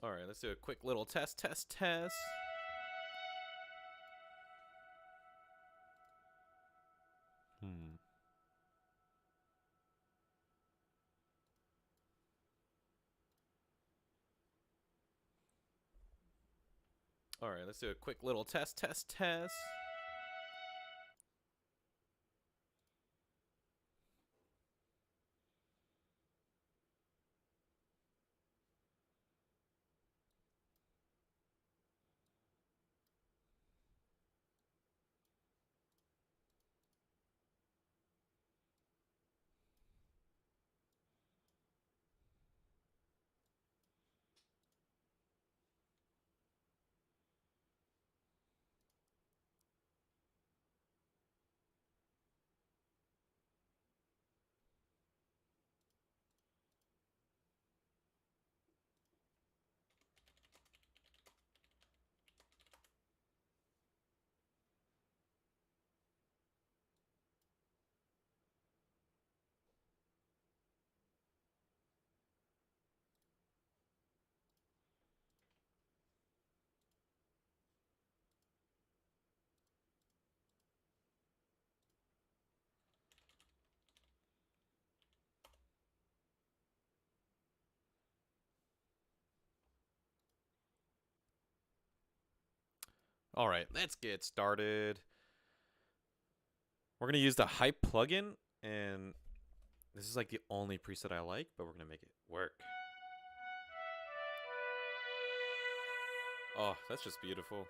All right, let's do a quick little test. All right, let's do a quick little test. All right, let's get started. We're going to use the HYPE plugin, and this is like the only preset I like, but we're going to make it work. Oh, that's just beautiful.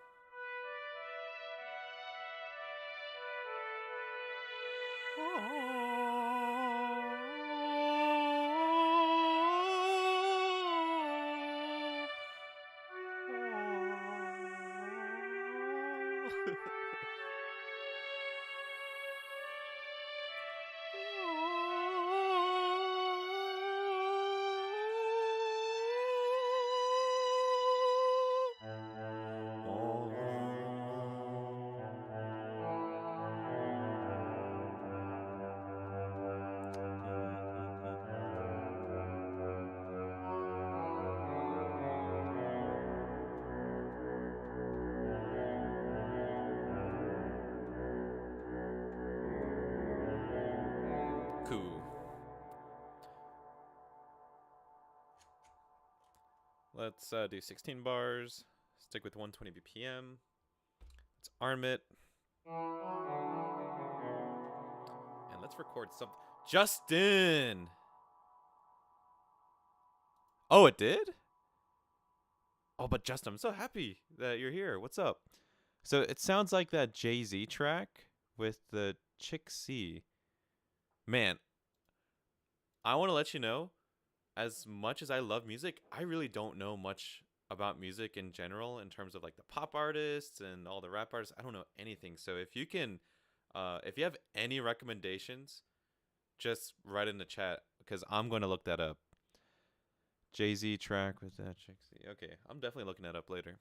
Cool. Let's do 16 bars. Stick with 120 BPM. Let's arm it. And let's record something. Justin! Oh, it did? Oh, but Justin, I'm so happy that you're here. What's up? So it sounds like that Jay-Z track with the Chick C. Man, I want to let you know, as much as I love music, I really don't know much about music in general in terms of like the pop artists and all the rap artists. I don't know anything. So if you can, if you have any recommendations, just write in the chat because I'm going to look that up. Jay-Z track with that Chick C. Okay, I'm definitely looking that up later.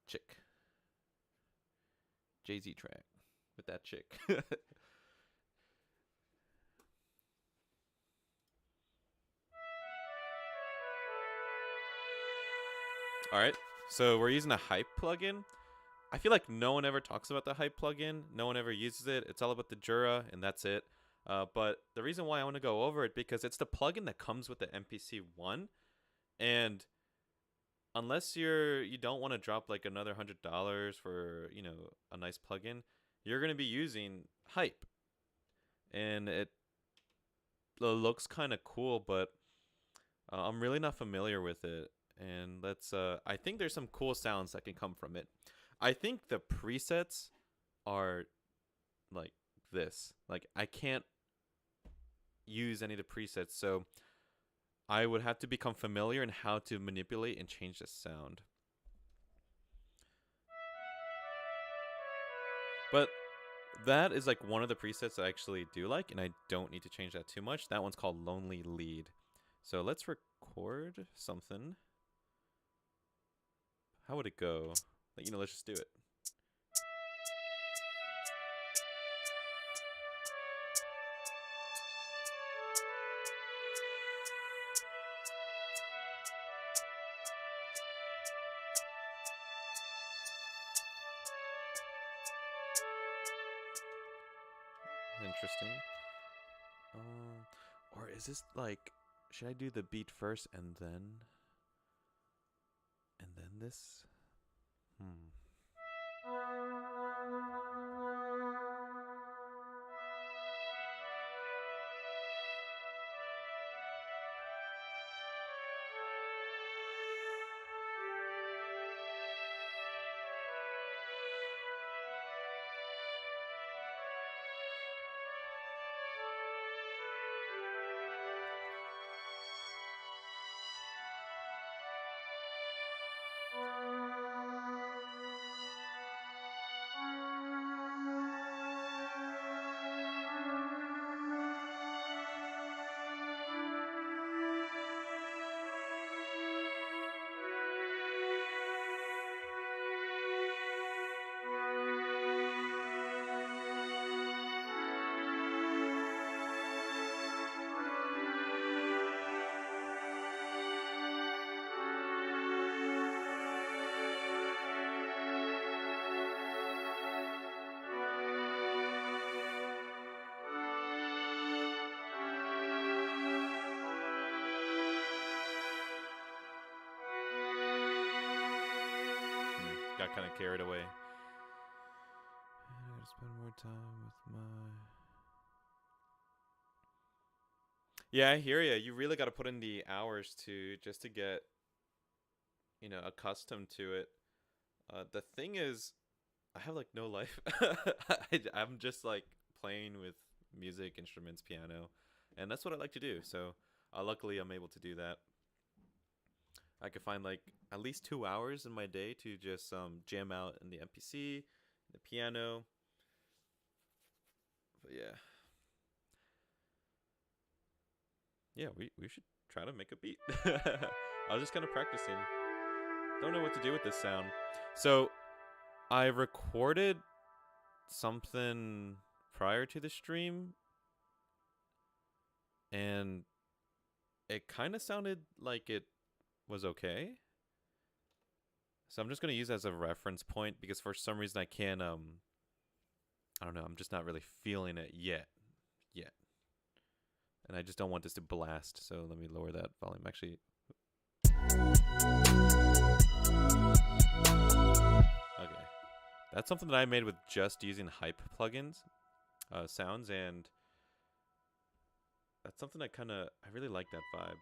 Chick. Jay-Z track with that chick. All right, so we're using a HYPE plugin. I feel like no one ever talks about the HYPE plugin. No one ever uses it. It's all about the Jura, and that's it. But the reason why I want to go over it because it's the plugin that comes with the MPC 1, and unless you don't want to drop like another $100 for a nice plugin, you're gonna be using HYPE, and it looks kind of cool, but I'm really not familiar with it. And let's I think there's some cool sounds that can come from it. I think the presets are like this. Like I can't use any of the presets, so I would have to become familiar in how to manipulate and change the sound. But that is like one of the presets I actually do like, and I don't need to change that too much. That one's called Lonely Lead. So let's record something. How would it go? Let's just do it. Interesting. Or is this like, should I do the beat first and then this? Hmm. Got kind of carried away. I gotta spend more time with my... Yeah, I hear you. You really got to put in the hours just to get, accustomed to it. The thing is, I have like no life. I'm just like playing with music, instruments, piano, and that's what I like to do. So, luckily, I'm able to do that. I could find like at least 2 hours in my day to just jam out in the MPC, the piano. But yeah, we should try to make a beat. I was just kind of practicing. Don't know what to do with this sound. So I recorded something prior to the stream, and it kind of sounded like it was okay. So I'm just going to use it as a reference point because for some reason I can't, I don't know, I'm just not really feeling it yet. And I just don't want this to blast, so let me lower that volume. Actually, okay. That's something that I made with just using HYPE plugins, sounds, and that's something I really like that vibe.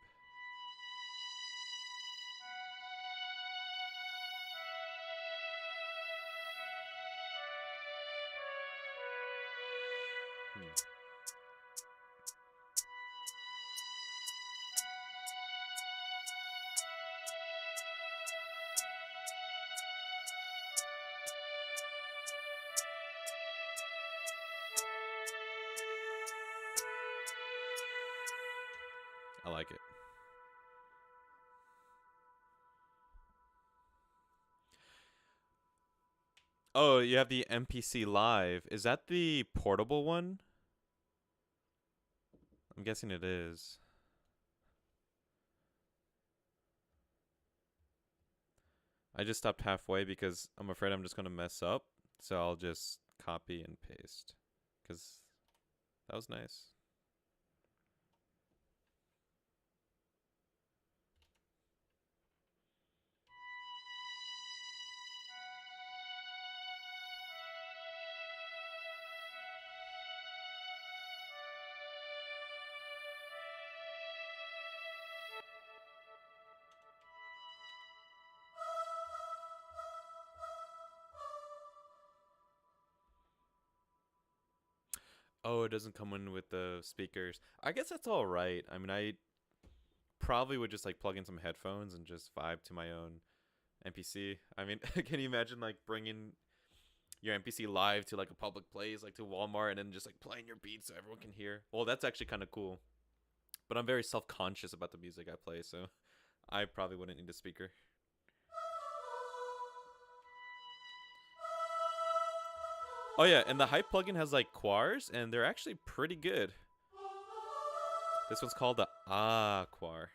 I like it. Oh, you have the MPC Live. Is that the portable one? I'm guessing it is. I just stopped halfway because I'm afraid I'm just going to mess up. So I'll just copy and paste. Because that was nice. Oh, it doesn't come in with the speakers. I guess that's all right. I mean, I probably would just like plug in some headphones and just vibe to my own MPC. I mean, can you imagine like bringing your MPC live to like a public place, like to Walmart, and then just like playing your beats so everyone can hear? Well, that's actually kind of cool. But I'm very self-conscious about the music I play, so I probably wouldn't need a speaker. Oh yeah, and the HYPE plugin has like quars, and they're actually pretty good. This one's called the quar.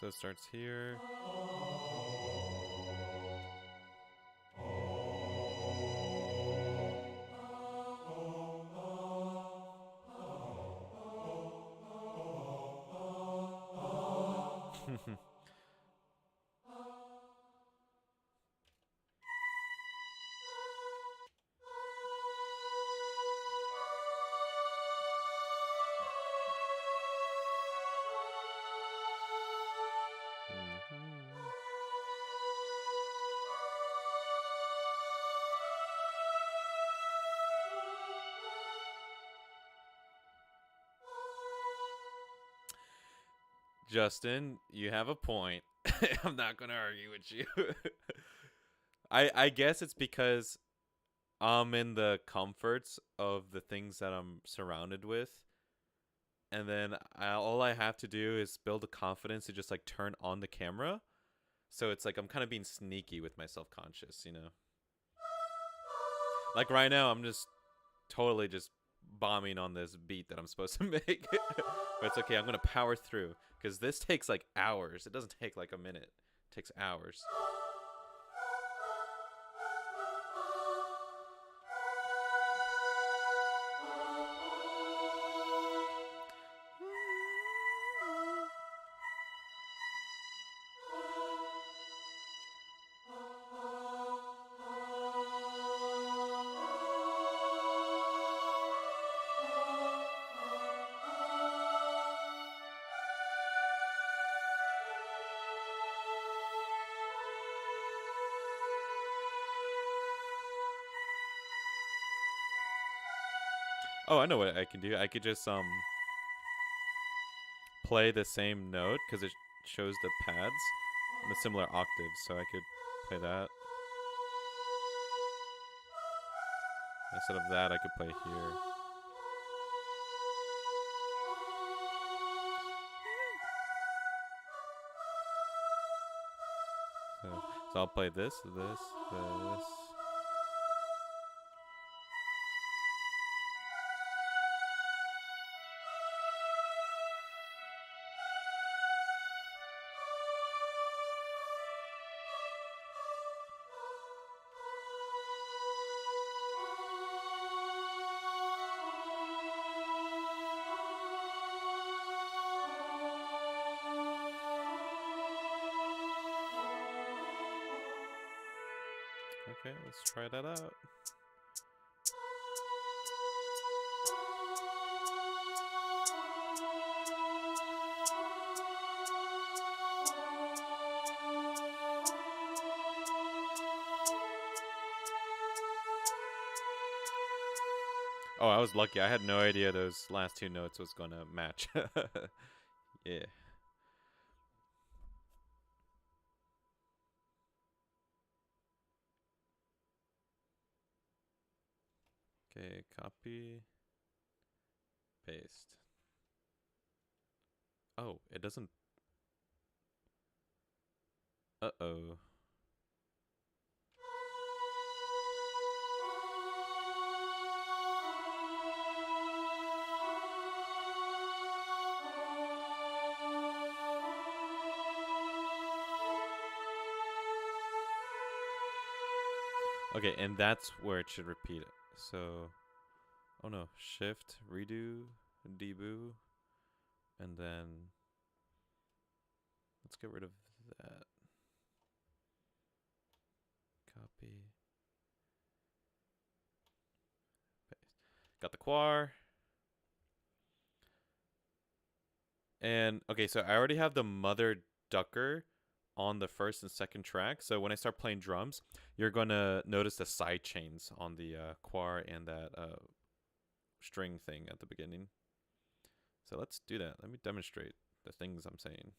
So it starts here. Justin, you have a point. I'm not gonna argue with you. I guess it's because I'm in the comforts of the things that I'm surrounded with, and then all I have to do is build a confidence to just like turn on the camera. So it's like I'm kind of being sneaky with my self-conscious, you know. Like right now, I'm just totally just bombing on this beat that I'm supposed to make. But it's okay. I'm gonna power through because this takes like hours. It doesn't take like a minute. It takes hours. Oh, I know what I can do. I could just play the same note because it shows the pads in a similar octave, so I could play that. Instead of that, I could play here. So I'll play this. Okay, let's try that out. Oh, I was lucky. I had no idea those last two notes was gonna match. Yeah. Okay, copy, paste. Oh, it doesn't. Uh-oh. Okay, and that's where it should repeat it. So, oh no, shift, redo, deboo, and then let's get rid of that. Copy, paste. Got the quar. And okay, so I already have the mother ducker on the first and second track. So when I start playing drums, you're gonna notice the side chains on the quar and that string thing at the beginning. So let's do that. Let me demonstrate the things I'm saying.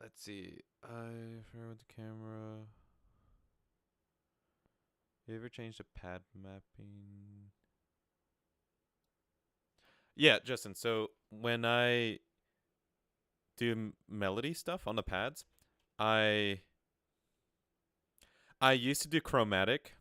Let's see. I forgot with the camera. You ever changed the pad mapping? Yeah, Justin. So when I do melody stuff on the pads, I I used to do chromatic,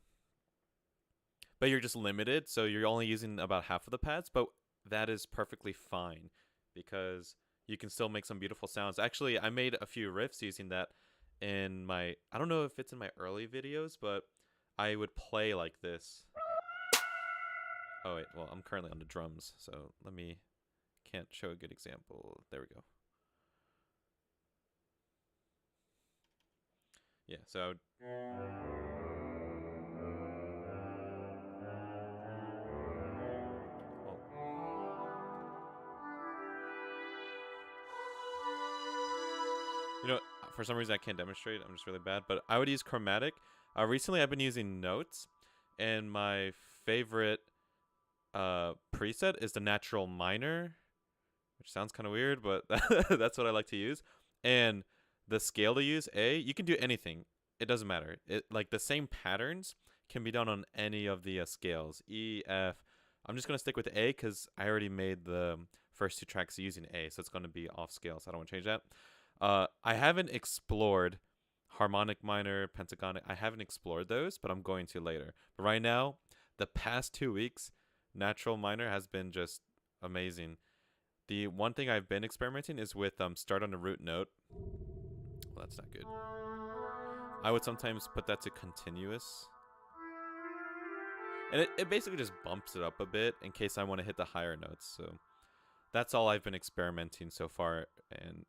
but you're just limited, so you're only using about half of the pads, but that is perfectly fine because you can still make some beautiful sounds. Actually, I made a few riffs using that in my, I don't know if it's in my early videos, but I would play like this. Oh wait, well, I'm currently on the drums, so can't show a good example. There we go. Yeah, so I would, well, you know, for some reason I can't demonstrate. I'm just really bad, but I would use chromatic. Recently I've been using notes, and my favorite preset is the natural minor, which sounds kind of weird, but that's what I like to use. And the scale to use, A, you can do anything. It doesn't matter. It like the same patterns can be done on any of the scales. E, F. I'm just going to stick with A because I already made the first two tracks using A, so it's going to be off scale, so I don't want to change that. I haven't explored harmonic minor, pentagonic. I haven't explored those, but I'm going to later. But right now, the past 2 weeks, natural minor has been just amazing. The one thing I've been experimenting is with start on a root note. Well, that's not good. I would sometimes put that to continuous. And it basically just bumps it up a bit in case I want to hit the higher notes. So that's all I've been experimenting so far. And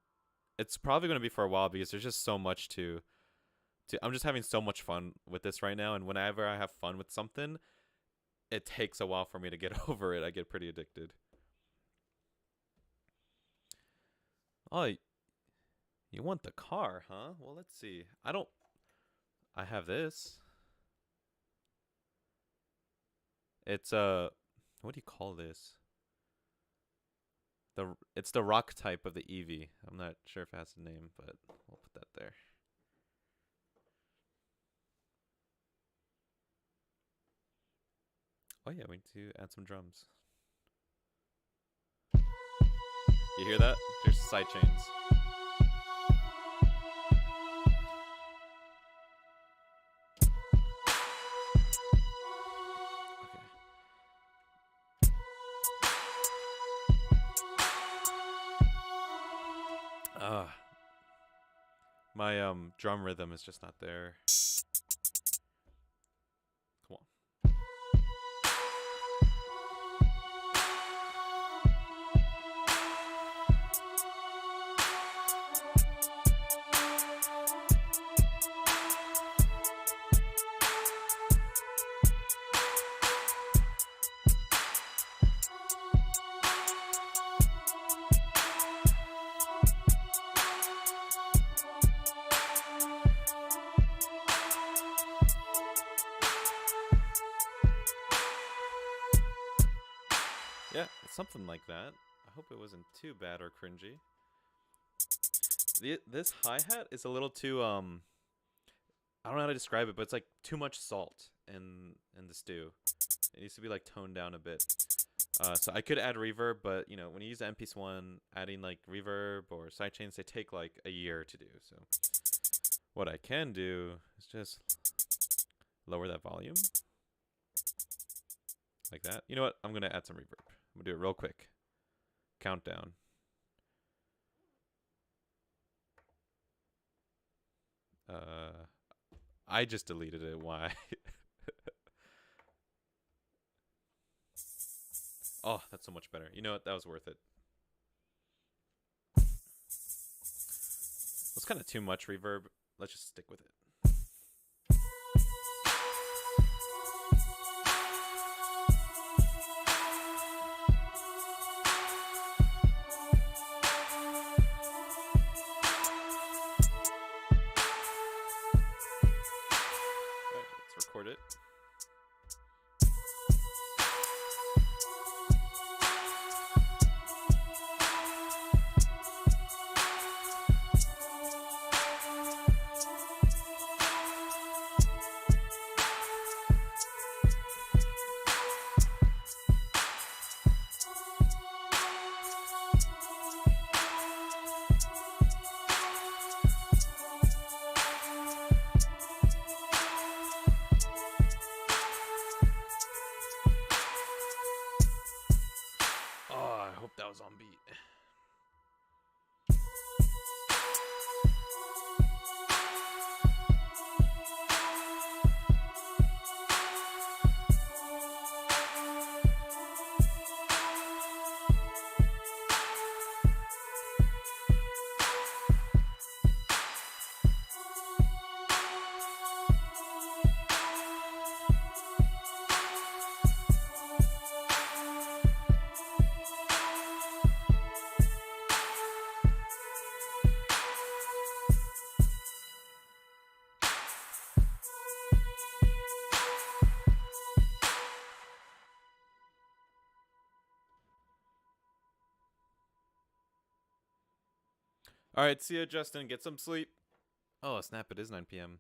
it's probably going to be for a while because there's just so much to I'm just having so much fun with this right now. And whenever I have fun with something, it takes a while for me to get over it. I get pretty addicted. Oh, you want the car, huh? Well, let's see. I have this. It's what do you call this? It's the rock type of the Eevee. I'm not sure if it has a name, but we'll put that there. Oh yeah, we need to add some drums. You hear that? There's side chains. Okay. My drum rhythm is just not there. Come on. Yeah, something like that. I hope it wasn't too bad or cringy. This hi-hat is a little too I don't know how to describe it, but it's like too much salt in the stew. It needs to be like toned down a bit. So I could add reverb, but you know, when you use the MPS1, adding like reverb or sidechains, they take like a year to do. So what I can do is just lower that volume like that. You know what? I'm gonna add some reverb. I'm gonna do it real quick. Countdown. I just deleted it. Why? Oh, that's so much better. You know what? That was worth it. It was kind of too much reverb. Let's just stick with it. Record it. All right, see you, Justin. Get some sleep. Oh, snap, it is 9 p.m.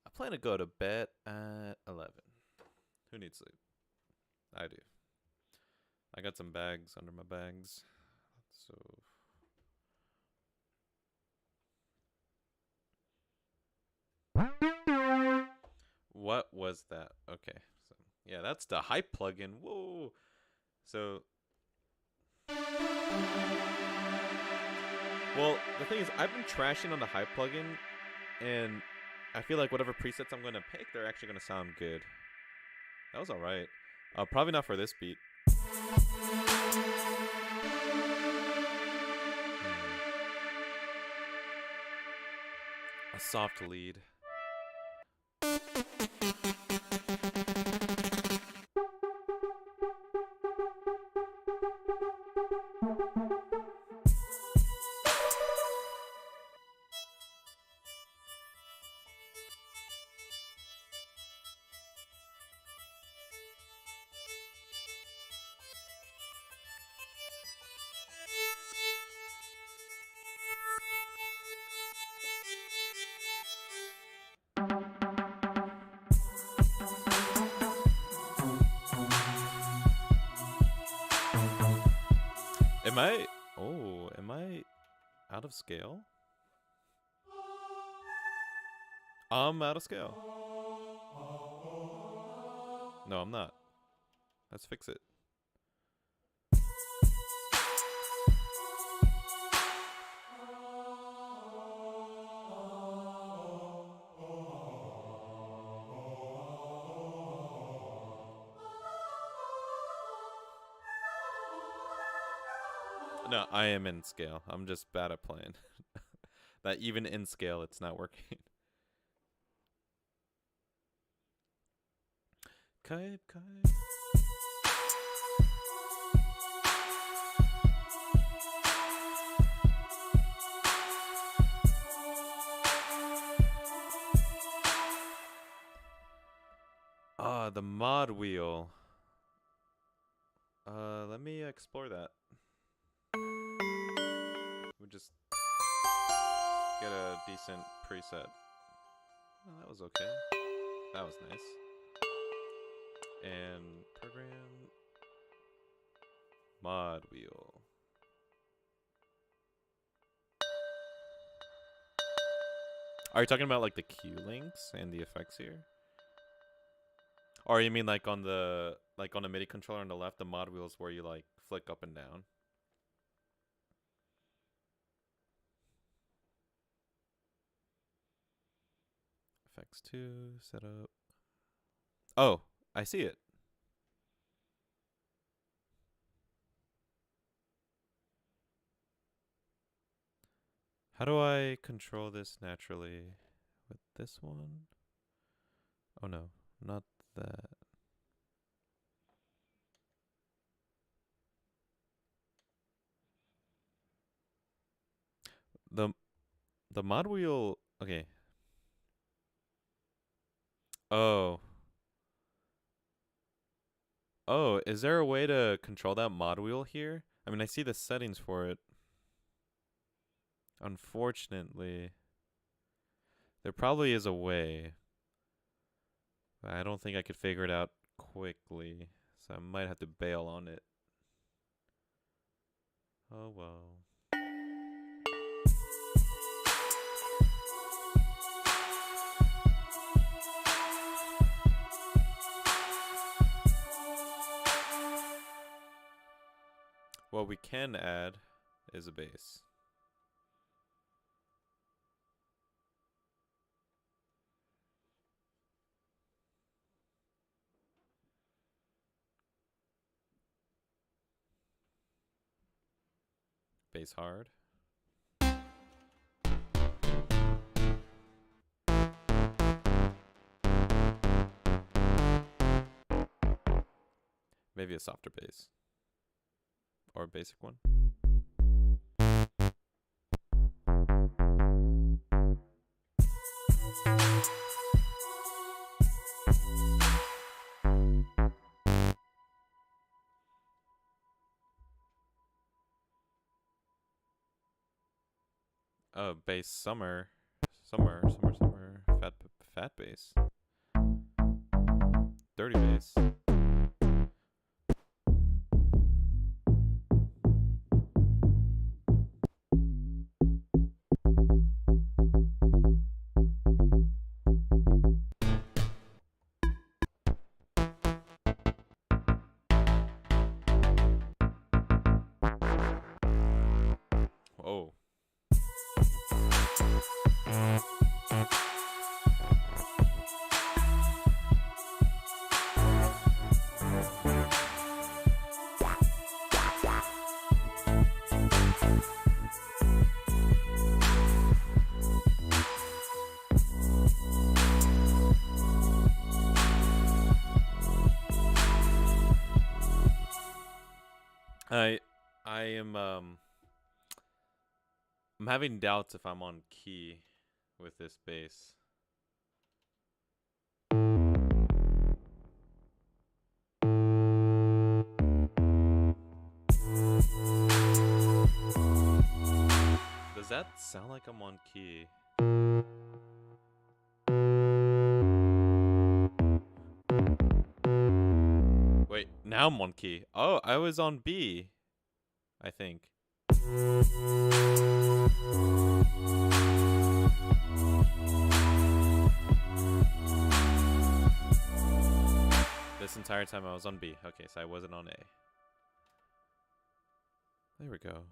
I plan to go to bed at 11. Who needs sleep? I do. I got some bags under my bags. So what was that? Okay. So yeah, that's the HYPE plugin. Whoa. So well, the thing is, I've been trashing on the HYPE plugin, and I feel like whatever presets I'm going to pick, they're actually going to sound good. That was alright. Probably not for this beat. A soft lead. Am I out of scale? I'm out of scale. No, I'm not. Let's fix it. No, I am in scale. I'm just bad at playing. That even in scale, it's not working. HYPE. The mod wheel. Let me explore that. We just get a decent preset. Oh, that was okay. That was nice. And program mod wheel. Are you talking about like the cue links and the effects here? Or you mean like on the MIDI controller on the left, the mod wheels where you like flick up and down? Effects 2, setup. Oh, I see it. How do I control this naturally with this one? Oh no, not that. The mod wheel, okay. Oh. Oh, is there a way to control that mod wheel here? I mean, I see the settings for it. Unfortunately, there probably is a way. But I don't think I could figure it out quickly, so I might have to bail on it. Oh well. What we can add is a bass. Bass hard. Maybe a softer bass. Or a basic one. bass summer, fat bass, dirty bass. Whoa. I am I'm having doubts if I'm on key with this bass. Does that sound like I'm on key? Wait, now I'm on key. Oh, I was on B, I think. This entire time I was on B. Okay, so I wasn't on A. There we go.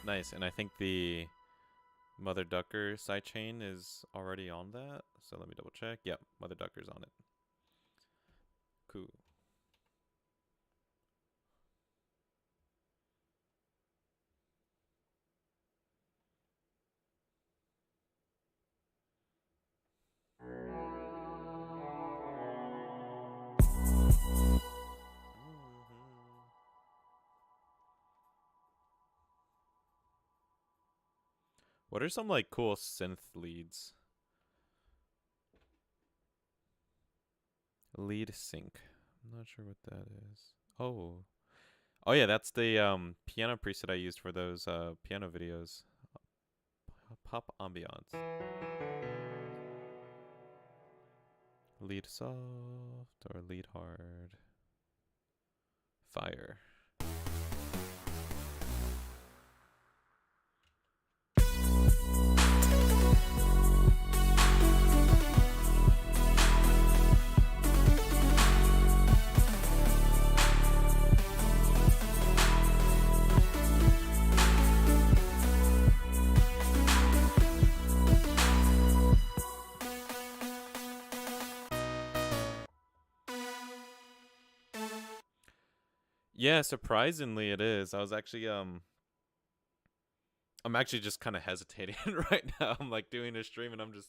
Nice, and I think the Mother Ducker sidechain is already on that. So let me double check. Yep, Mother Ducker's on it. Cool. What are some like cool synth leads? Lead sync. I'm not sure what that is. Oh. Oh yeah, that's the piano preset I used for those piano videos. Pop ambiance. Lead soft or lead hard. Fire. Yeah, surprisingly it is. I was actually I'm actually just kind of hesitating right now. I'm like doing a stream and I'm just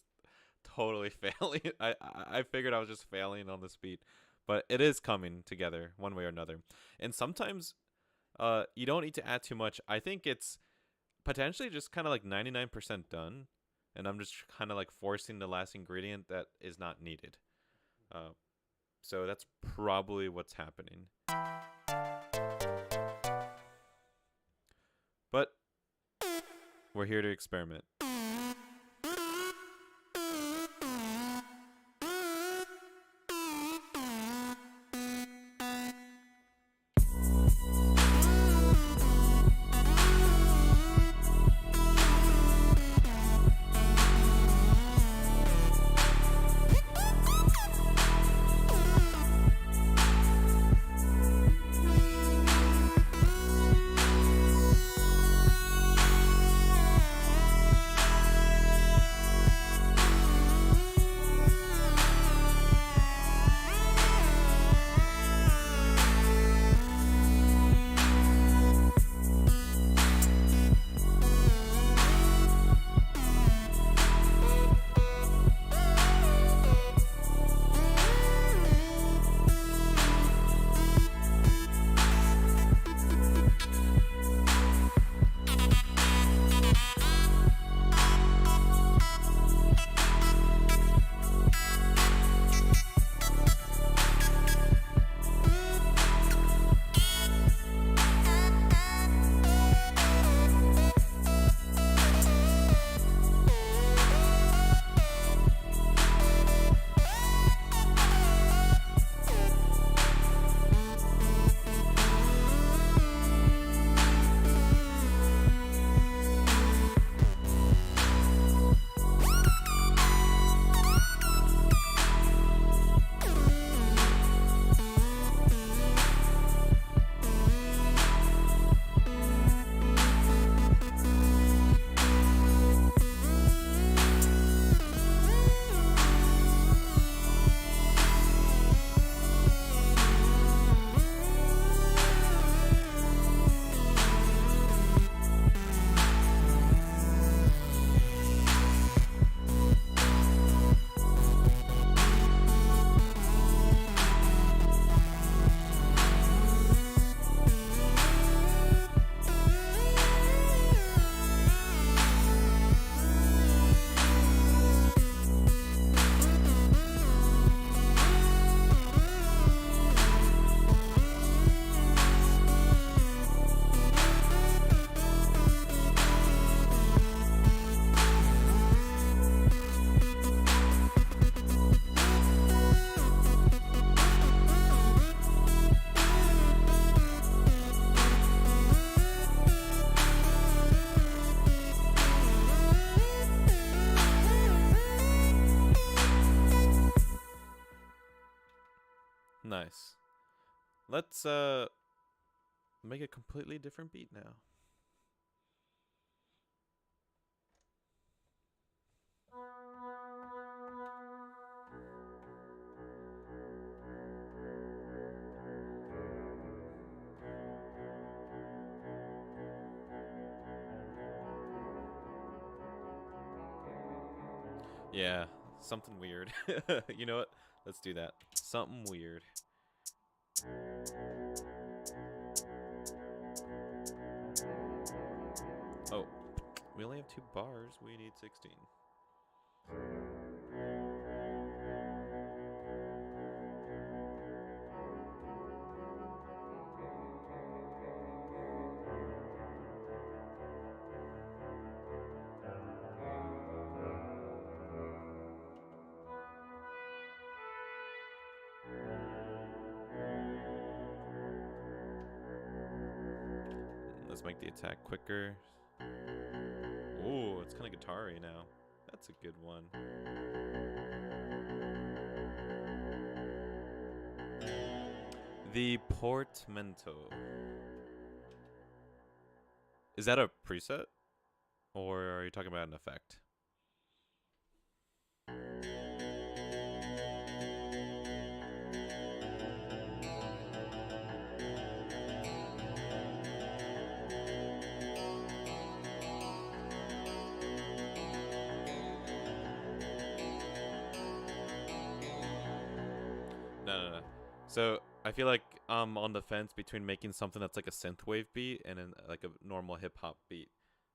totally failing. I figured I was just failing on this beat, but it is coming together one way or another. And sometimes you don't need to add too much. I think it's potentially just kind of like 99% done, and I'm just kind of like forcing the last ingredient that is not needed. So that's probably what's happening. But we're here to experiment. Nice. Let's make a completely different beat now. Yeah, something weird. You know what? Let's do that. Something weird. Oh, we only have 2 bars. We need 16. Let's make the attack quicker. Ooh, it's kind of guitar-y now. That's a good one. The portmanteau. Is that a preset? Or are you talking about an effect? No. So I feel like I'm on the fence between making something that's like a synthwave beat and like a normal hip hop beat.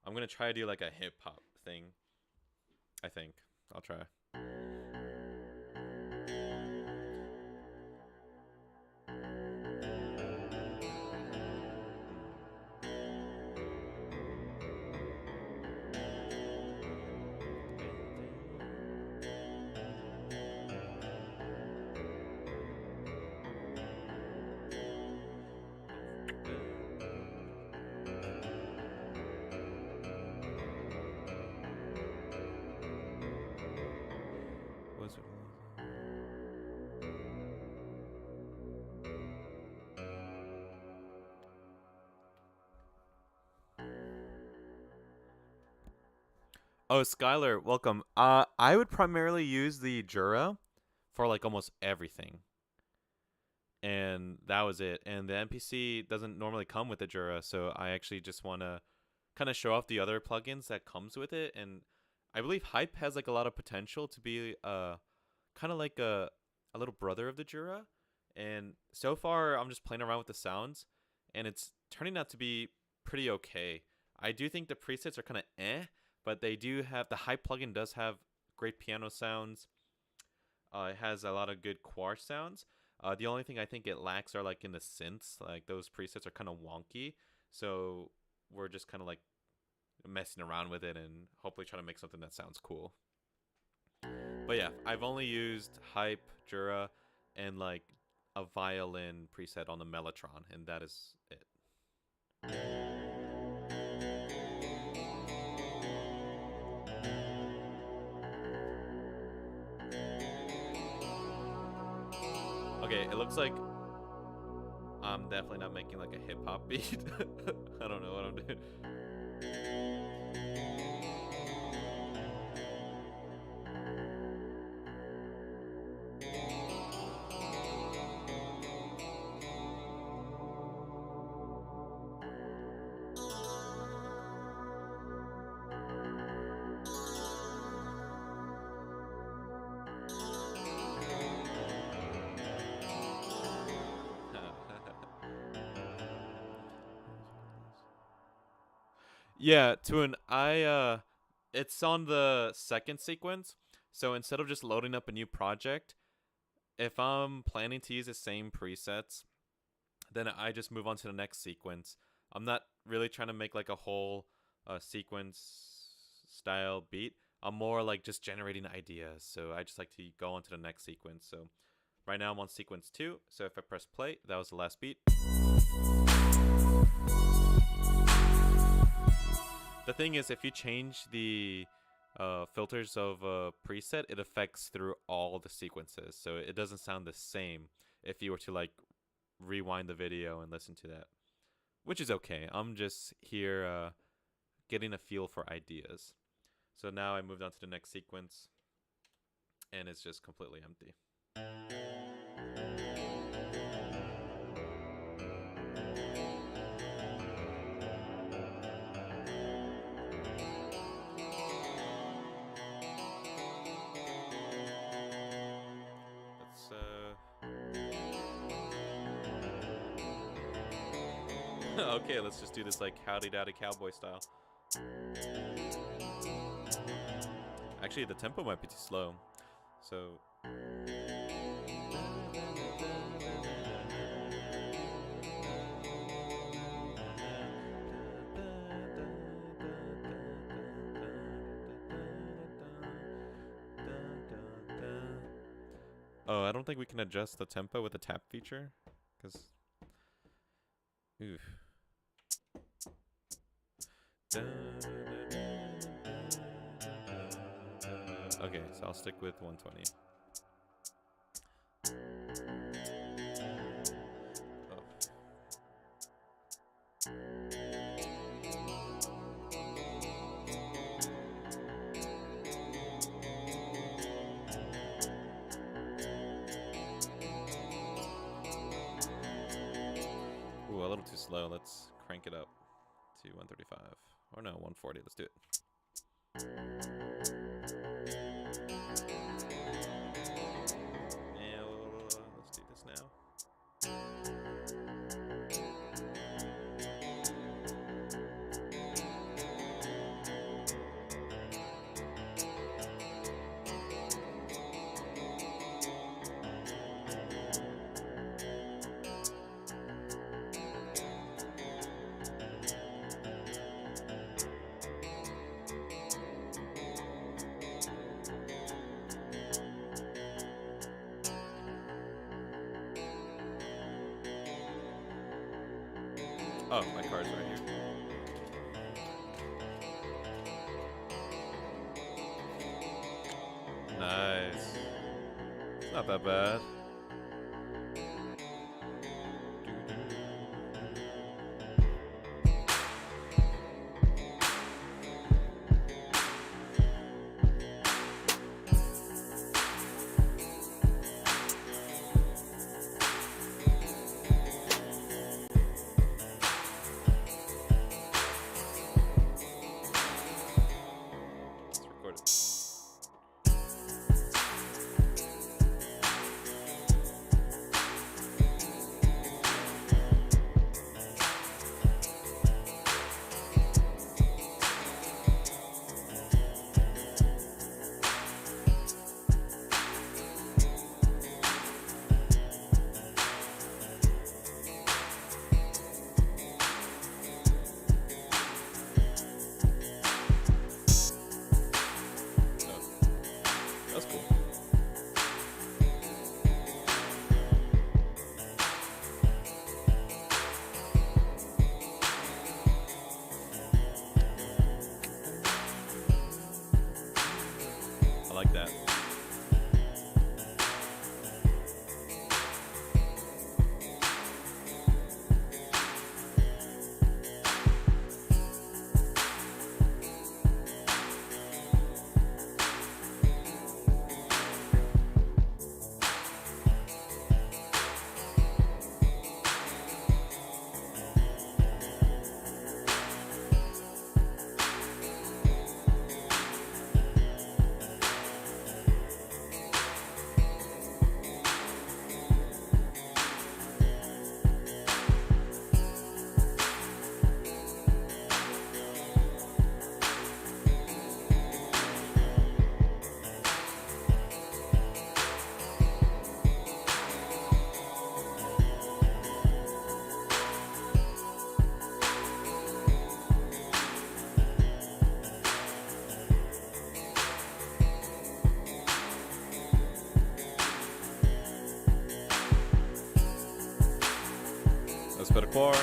I'm gonna try to do like a hip hop thing. I think I'll try. Oh, Skylar, welcome. I would primarily use the Jura for like almost everything. And that was it. And the NPC doesn't normally come with the Jura, so I actually just want to kind of show off the other plugins that comes with it. And I believe HYPE has like a lot of potential to be kind of like a little brother of the Jura. And so far, I'm just playing around with the sounds, and it's turning out to be pretty okay. I do think the presets are kind of but they do have the HYPE plugin does have great piano sounds. It has a lot of good quartz sounds. The only thing I think it lacks are like in the synths. Like those presets are kind of wonky, so we're just kind of like messing around with it and hopefully trying to make something that sounds cool. But yeah, I've only used HYPE, Jura, and like a violin preset on the Mellotron, and that is it. Okay, it looks like I'm definitely not making like a hip hop beat. I don't know what I'm doing. Yeah, Twin, it's on the second sequence. So instead of just loading up a new project, if I'm planning to use the same presets, then I just move on to the next sequence. I'm not really trying to make like a whole sequence style beat. I'm more like just generating ideas. So I just like to go on to the next sequence. So right now I'm on sequence 2. So if I press play, that was the last beat. The thing is, if you change the filters of a preset, it affects through all the sequences, so it doesn't sound the same. if you were to like rewind the video and listen to that, which is okay. I'm just here getting a feel for ideas. So now I moved on to the next sequence, and it's just completely empty. Okay, let's just do this like howdy dowdy cowboy style. Actually, the tempo might be too slow, so. Oh, I don't think we can adjust the tempo with the tap feature, because. Oof. Okay, so I'll stick with 120. Oh. Ooh, a little too slow. Let's crank it up to 135. Or no, 140. Let's do it. And let's do this now. Oh, my card's right here. Nice. It's not that bad. That's cool. I like that. Let's put a core.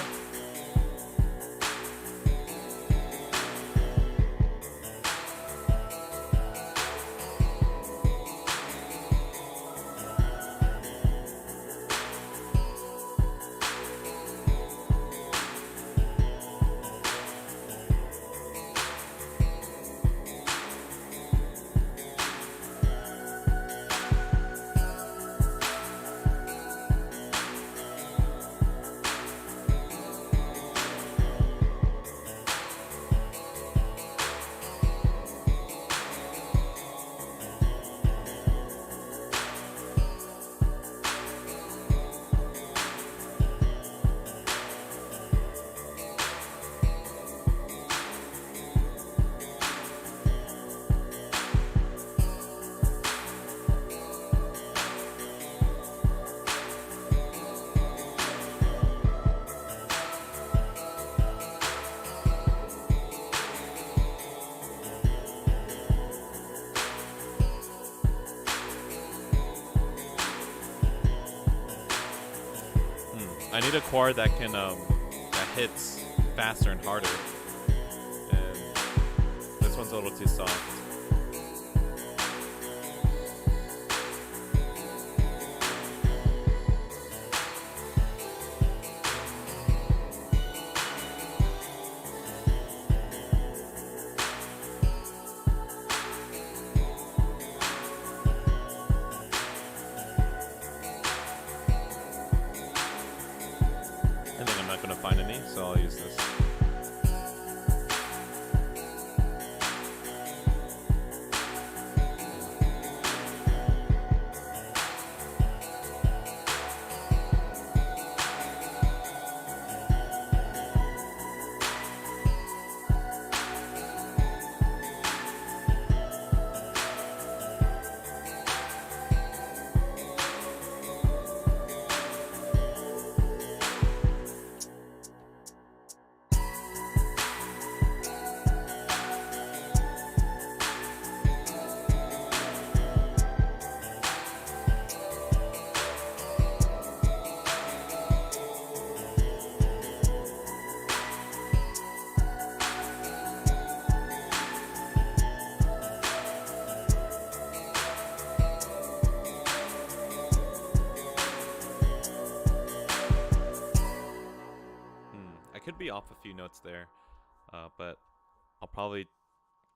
I need a quar that can that hits faster and harder. And this one's a little too soft. I think I'm not gonna find any, so I'll use this. I could be off a few notes there, but I'll probably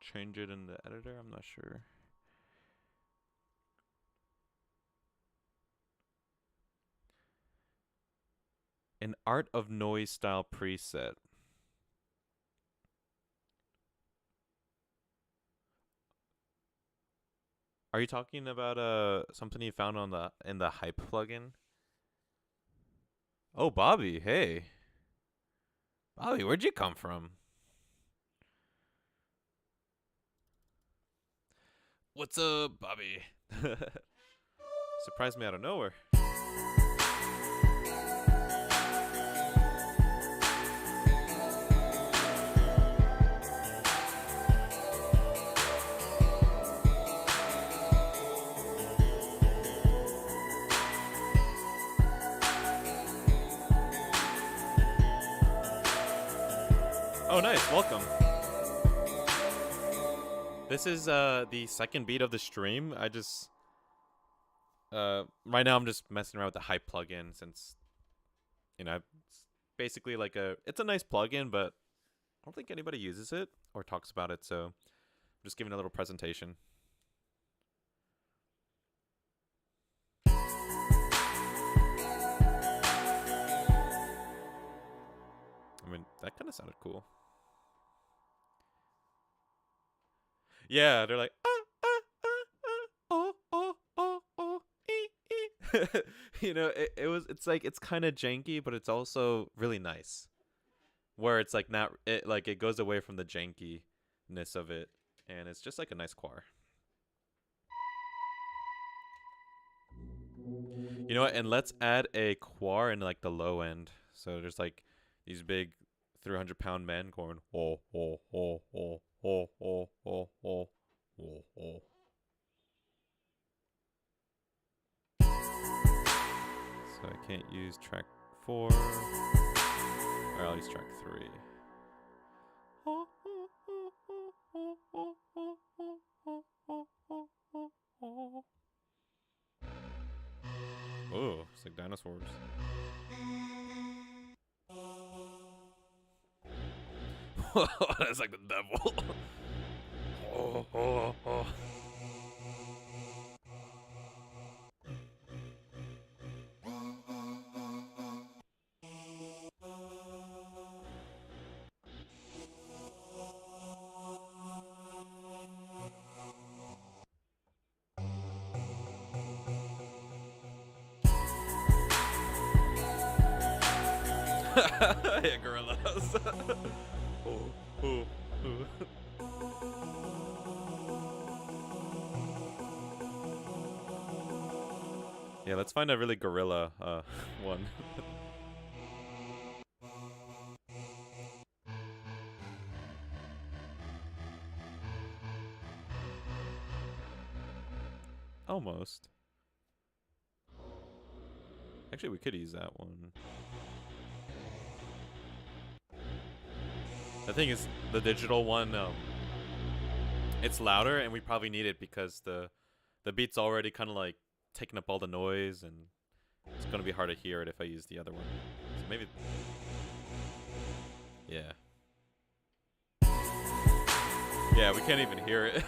change it in the editor. I'm not sure. An Art of Noise style preset. Are you talking about something you found on in the HYPE plugin? Oh, Bobby, hey. Bobby, where'd you come from? What's up, Bobby? Surprised me out of nowhere. Oh, nice. Welcome. This is the second beat of the stream. I just right now I'm just messing around with the HYPE plugin since it's basically like it's a nice plugin, but I don't think anybody uses it or talks about it, so I'm just giving a little presentation. I mean, that kind of sounded cool. Yeah, they're like, it's like, it's kind of janky, but it's also really nice. Where it's like it goes away from the jankiness of it, and it's just like a nice quar. You know what? And let's add a quar in like the low end. So there's like these big 300-pound men going, oh, oh, oh, oh, oh, oh, oh, oh, oh, oh. So I can't use track 4, or I'll use track 3. Oh, it's like dinosaurs. That's like the devil. Oh, oh, oh. Yeah, gorillas. Oh, oh, oh. Yeah, let's find a really gorilla one. Almost. Actually, we could use that one. The thing is, the digital one, it's louder, and we probably need it because the beat's already kind of like taking up all the noise, and it's gonna be hard to hear it if I use the other one. So maybe, yeah, yeah, we can't even hear it.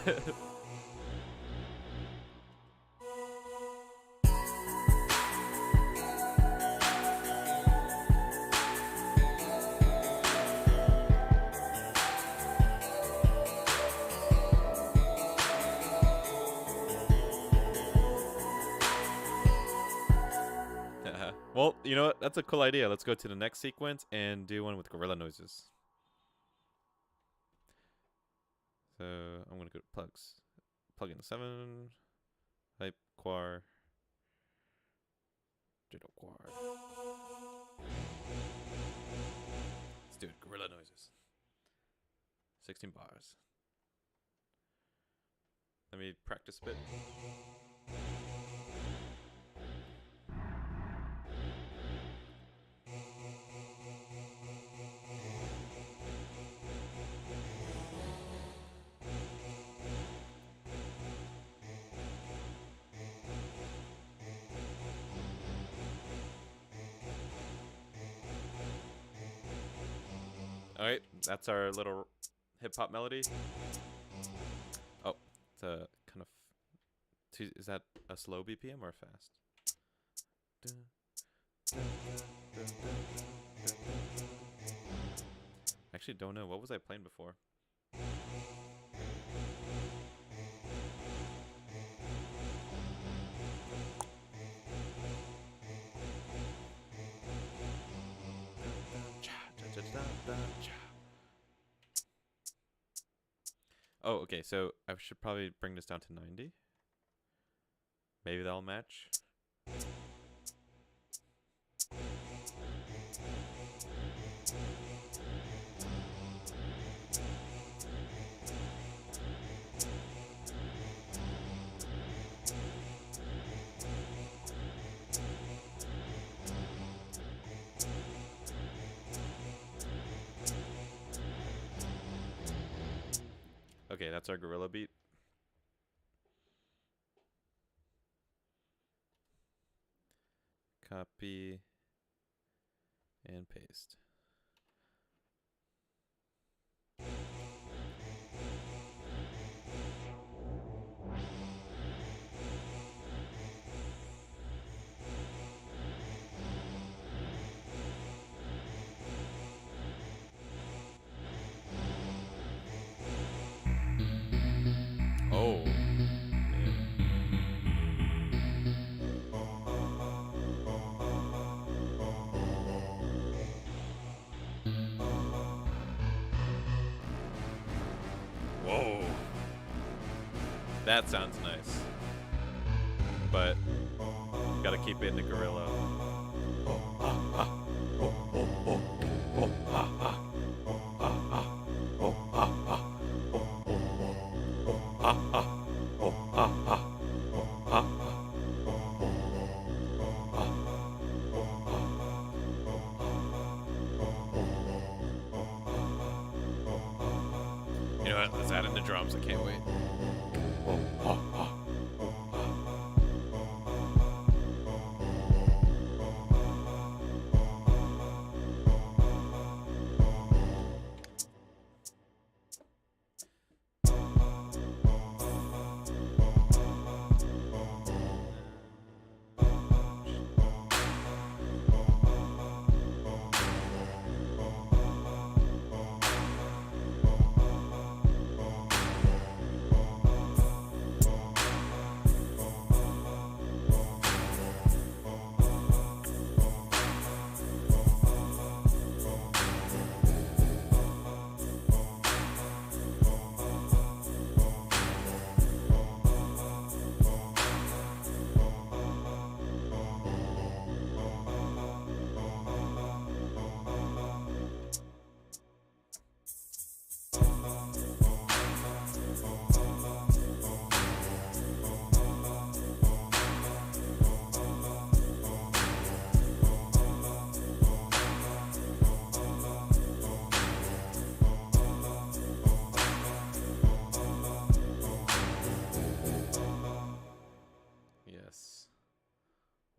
Well, you know what? That's a cool idea. Let's go to the next sequence and do one with gorilla noises. So I'm going to go to plugs. Plug in 7. Hype, quar. Ditto quar. Let's do it. Gorilla noises. 16 bars. Let me practice a bit. Alright, that's our little hip-hop melody. Oh, it's a kind of... Is that a slow BPM or a fast? Actually, don't know. What was I playing before? Oh, okay, so I should probably bring this down to 90. Maybe that'll match. Okay, that's our gorilla beat. Copy and paste. Oh. Whoa. That sounds nice. But gotta keep it in the gorilla. You know what? Let's add in the drums. I can't wait.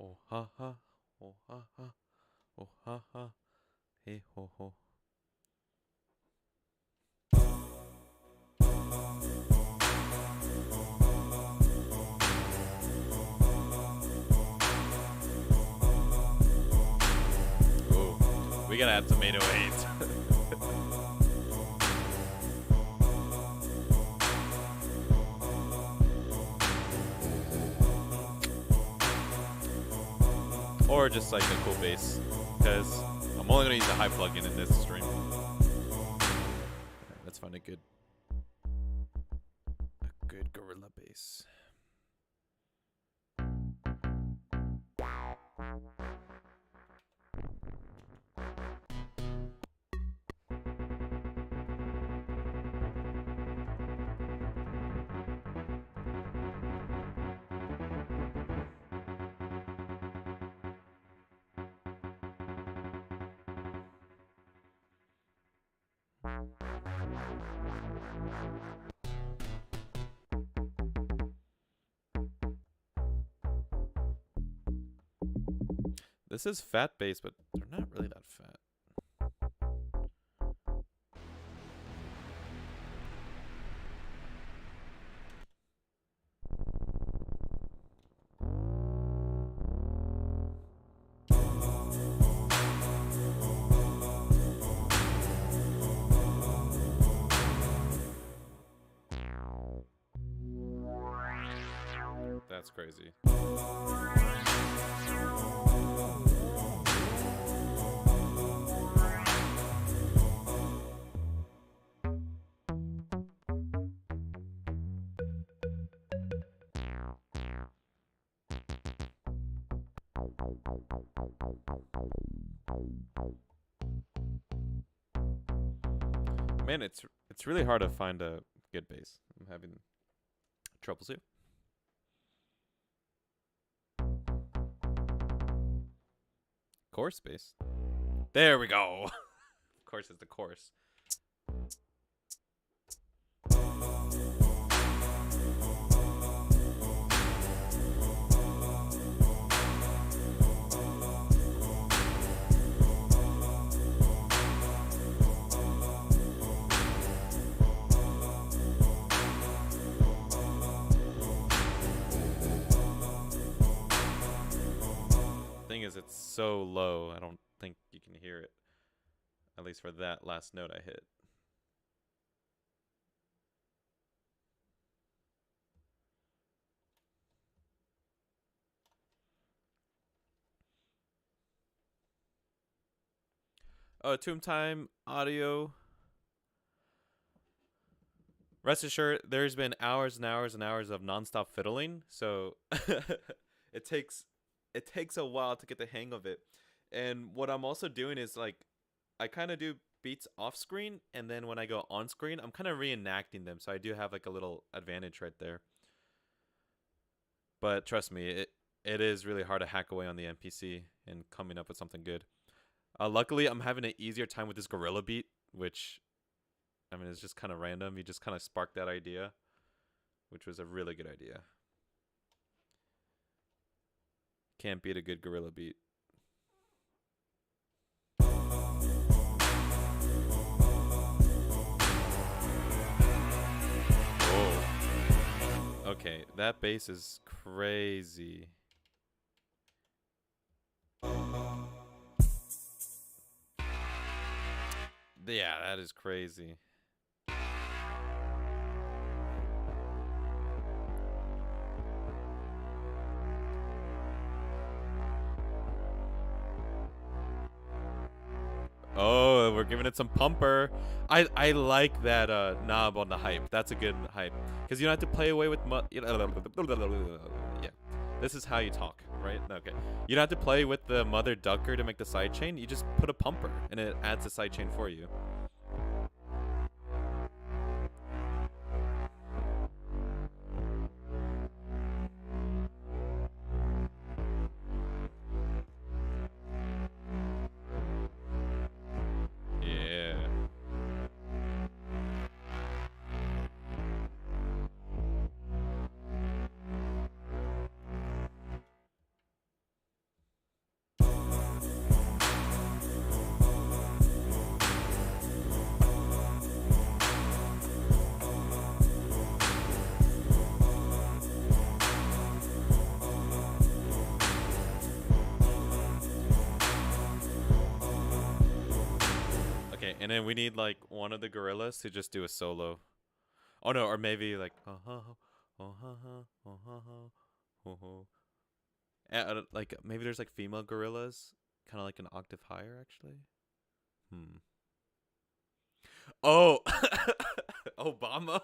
Oh ha ha, oh ha ha, oh ha ha, hey ho ho. Ooh, we gotta add some 808s. Or just like a cool bass, because I'm only gonna use a HYPE plugin in this stream. Let's find a good gorilla bass. This is fat bass, but they're not really that fat. That's crazy. Man, it's really hard to find a good bass. I'm having troubles here. Chorus bass. There we go. Of course, it's the chorus. Thing is, it's so low, I don't think you can hear it. At least for that last note I hit. Oh, Tomb Time audio. Rest assured, there's been hours and hours and hours of nonstop fiddling, so it takes a while to get the hang of it. And what I'm also doing is like, I kind of do beats off screen, and then when I go on screen, I'm kind of reenacting them, so I do have like a little advantage right there. But trust me, it is really hard to hack away on the MPC and coming up with something good. Luckily, I'm having an easier time with this gorilla beat, which, I mean, it's just kind of random. You just kind of sparked that idea, which was a really good idea. Can't beat a good gorilla beat. Whoa. Okay, that bass is crazy. Yeah, that is crazy. Oh, we're giving it some pumper. I like that knob on the hype. That's a good hype. Because you don't have to play away with yeah. This is how you talk, right? Okay. You don't have to play with the mother ducker to make the sidechain. You just put a pumper, and it adds a sidechain for you. And then we need like one of the gorillas to just do a solo. Oh no, or maybe like like maybe there's like female gorillas, kind of like an octave higher actually. Oh, Obama.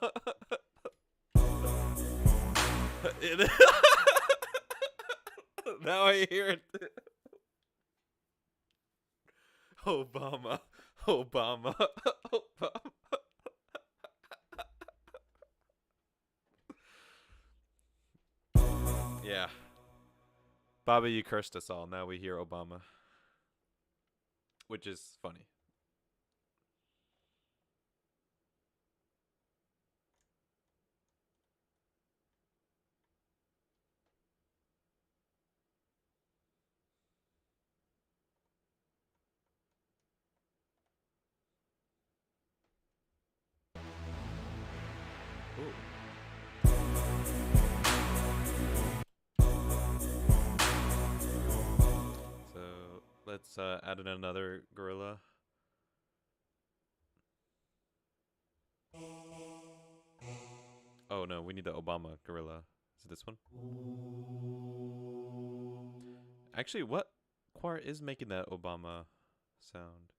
Now I hear it. Obama. Obama. Obama. Yeah. Bobby, you cursed us all. Now we hear Obama. Which is funny. Ooh. So let's add in another gorilla. Oh no, we need the Obama gorilla. Is it this one? Actually, what choir is making that Obama sound?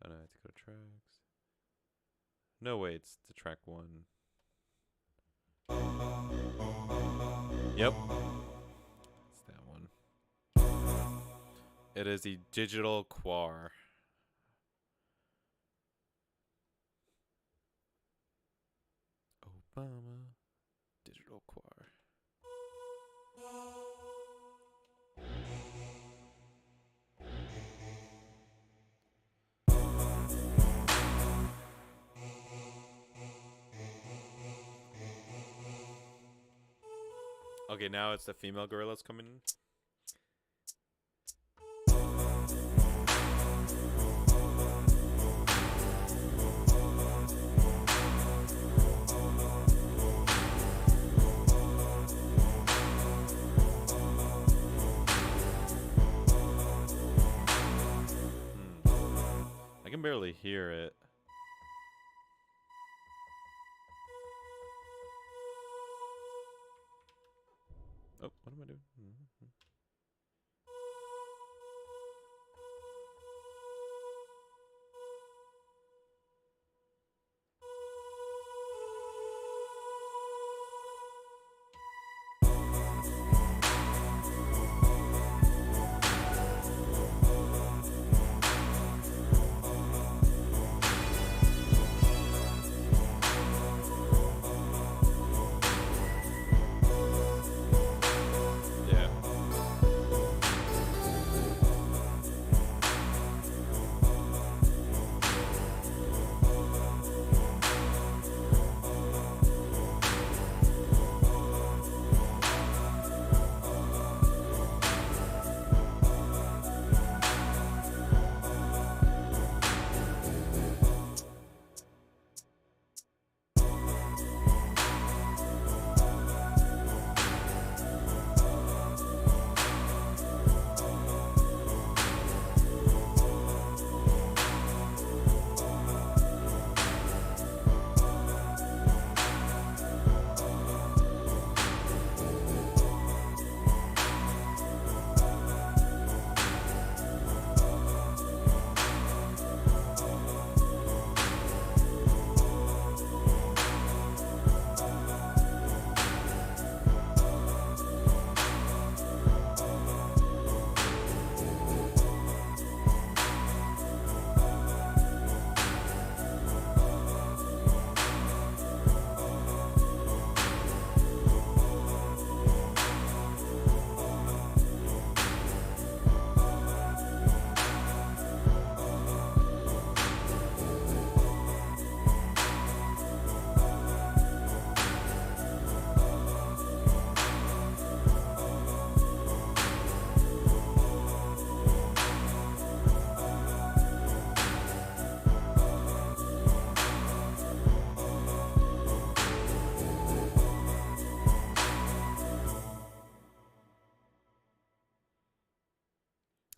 Oh no, I have to go to tracks. No, wait, it's the track 1. Yep. It's that one. It is the digital choir. Obama digital choir. Okay, now it's the female gorillas coming in. I can barely hear it. Oh, what am I doing? Yeah.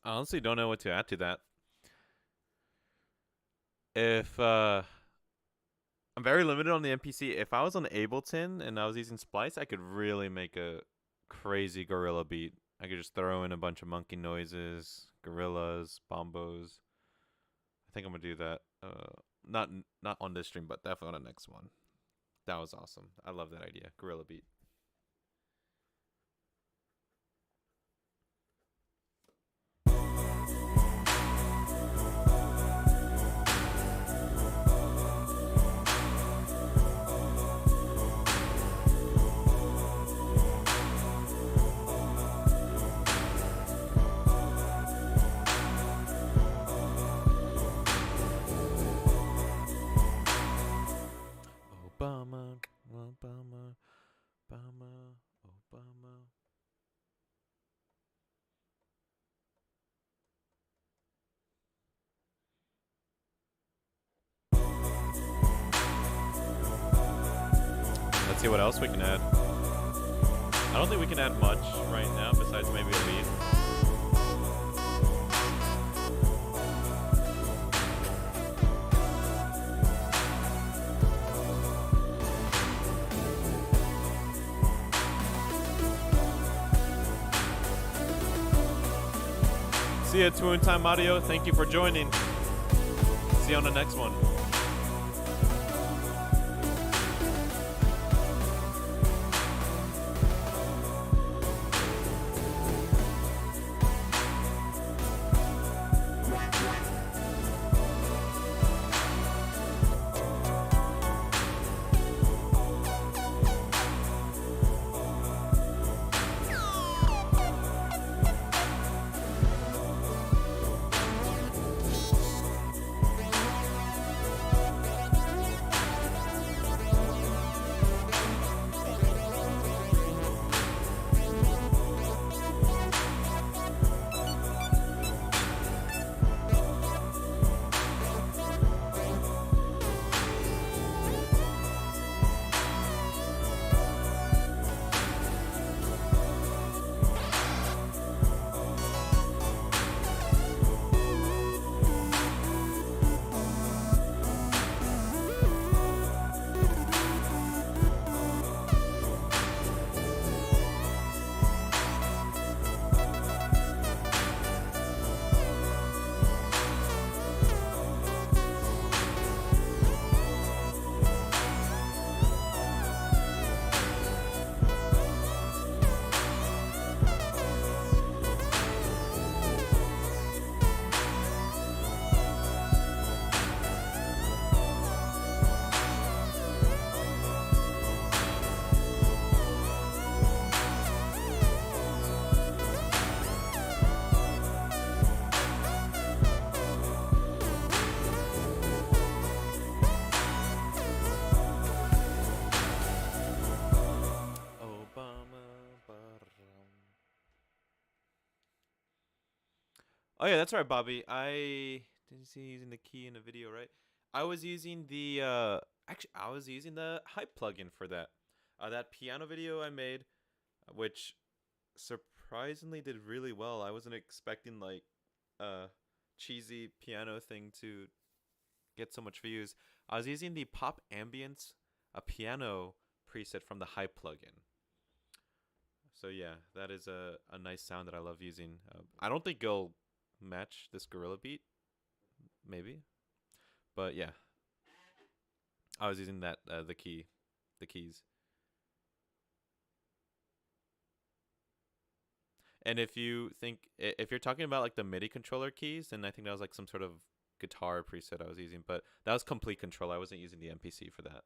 I honestly don't know what to add to that. If I'm very limited on the MPC. If I was on Ableton and I was using Splice, I could really make a crazy gorilla beat. I could just throw in a bunch of monkey noises, gorillas, bombos. I think I'm gonna do that. Not on this stream, but definitely on the next one. That was awesome. I love that idea. Gorilla beat. Obama, Obama, Obama, Obama. Let's see what else we can add. I don't think we can add much right now besides maybe a beat. See ya, Twin Time Audio. Thank you for joining. See you on the next one. Oh yeah, that's right, Bobby. I didn't see you using the key in the video, right? I was using the I was using the HYPE plugin for that. That piano video I made, which surprisingly did really well. I wasn't expecting like a cheesy piano thing to get so much views. I was using the pop ambience a piano preset from the HYPE plugin. So yeah, that is a nice sound that I love using. I don't think it'll match this gorilla beat, maybe, but yeah, I was using that the keys. And if you think if you're talking about like the MIDI controller keys, then I think that was like some sort of guitar preset I was using, but that was complete control. I wasn't using the MPC for that.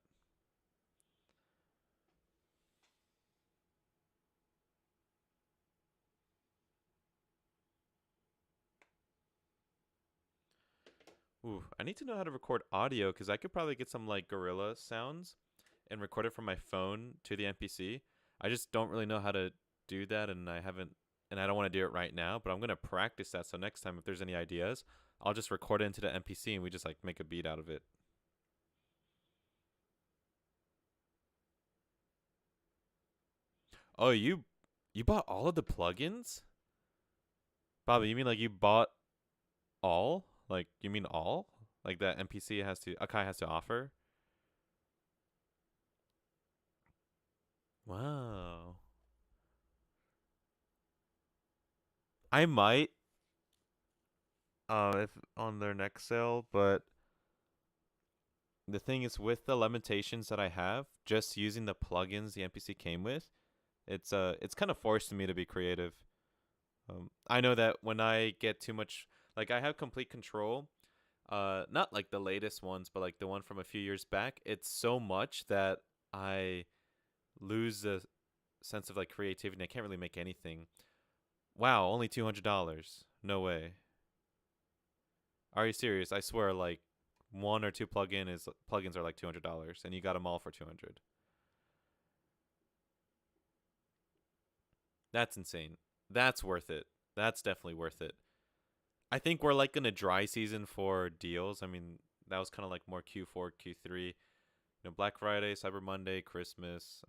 Ooh, I need to know how to record audio because I could probably get some like gorilla sounds and record it from my phone to the MPC. I just don't really know how to do that, and I don't want to do it right now, but I'm gonna practice that. So next time, if there's any ideas, I'll just record it into the MPC and we just like make a beat out of it. Oh, you bought all of the plugins? Bobby, you mean like you bought all? Like you mean all? Like that NPC has to Akai has to offer? Wow. I might if on their next sale, but the thing is with the limitations that I have, just using the plugins the NPC came with, it's kind of forced me to be creative. I know that when I get too much, like I have complete control, not like the latest ones, but like the one from a few years back. It's so much that I lose the sense of like creativity. I can't really make anything. Wow, only $200. No way. Are you serious? I swear, like one or two plugins are like $200, and you got them all for 200. That's insane. That's worth it. That's definitely worth it. I think we're like in a dry season for deals. I mean, that was kind of like more Q4, Q3. Black Friday, Cyber Monday, Christmas.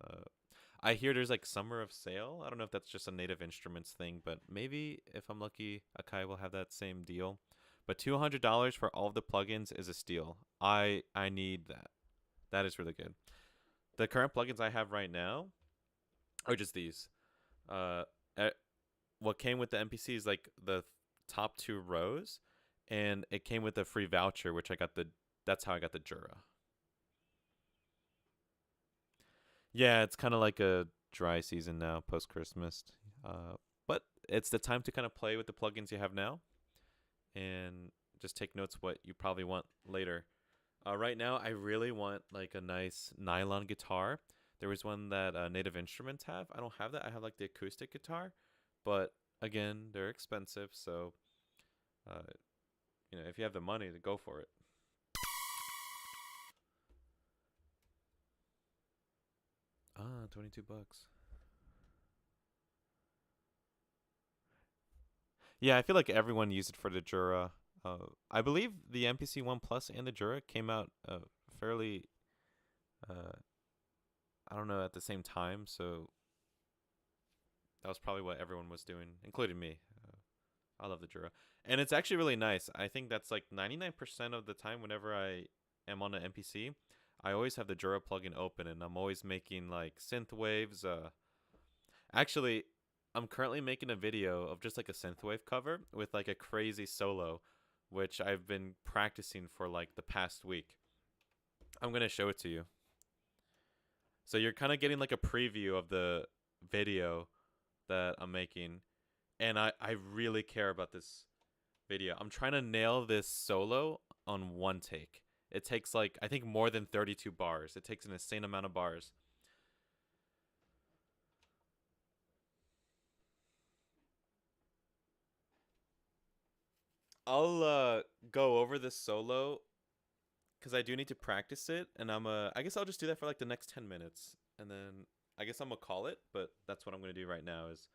I hear there's like summer of sale. I don't know if that's just a Native Instruments thing, but maybe if I'm lucky, Akai will have that same deal. But $200 for all of the plugins is a steal. I need that. That is really good. The current plugins I have right now are just these. Uh, eh, what came with the NPC is like the top two rows, and it came with a free voucher, which I got the. That's how I got the Jura. Yeah, it's kind of like a dry season now, post Christmas. But it's the time to kind of play with the plugins you have now, and just take notes what you probably want later. Right now, I really want like a nice nylon guitar. There was one that Native Instruments have. I don't have that. I have like the acoustic guitar, but again, they're expensive. So, uh, if you have the money to go for it. 22 bucks. Yeah, I feel like everyone used it for the Jura. I believe the MPC One Plus and the Jura came out fairly, uh, I don't know, at the same time. So that was probably what everyone was doing, including me. I love the Jura, and it's actually really nice. I think that's like 99% of the time whenever I am on an MPC, I always have the Jura plugin open, and I'm always making like synth waves. Actually, I'm currently making a video of just like a synthwave cover with like a crazy solo, which I've been practicing for like the past week. I'm gonna show it to you. So you're kind of getting like a preview of the video that I'm making, and I really care about this video. I'm trying to nail this solo on one take. It takes like I think more than 32 bars. It takes an insane amount of bars. I'll go over this solo because I do need to practice it, and I guess I'll just do that for like the next 10 minutes, and then I guess I'm gonna call it. But that's what I'm gonna do right now is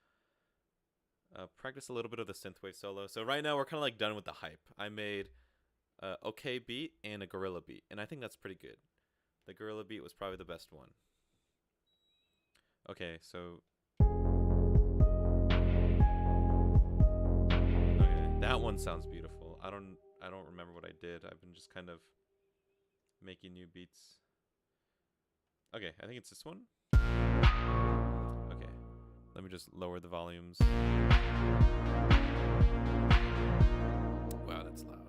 practice a little bit of the synthwave solo. So right now we're kind of like done with the hype. I made okay beat and a gorilla beat, and I think that's pretty good. The gorilla beat was probably the best one. Okay, so okay, that one sounds beautiful. I don't remember what I did. I've been just kind of making new beats. Okay, I think it's this one. Okay, let me just lower the volumes. Wow, that's loud.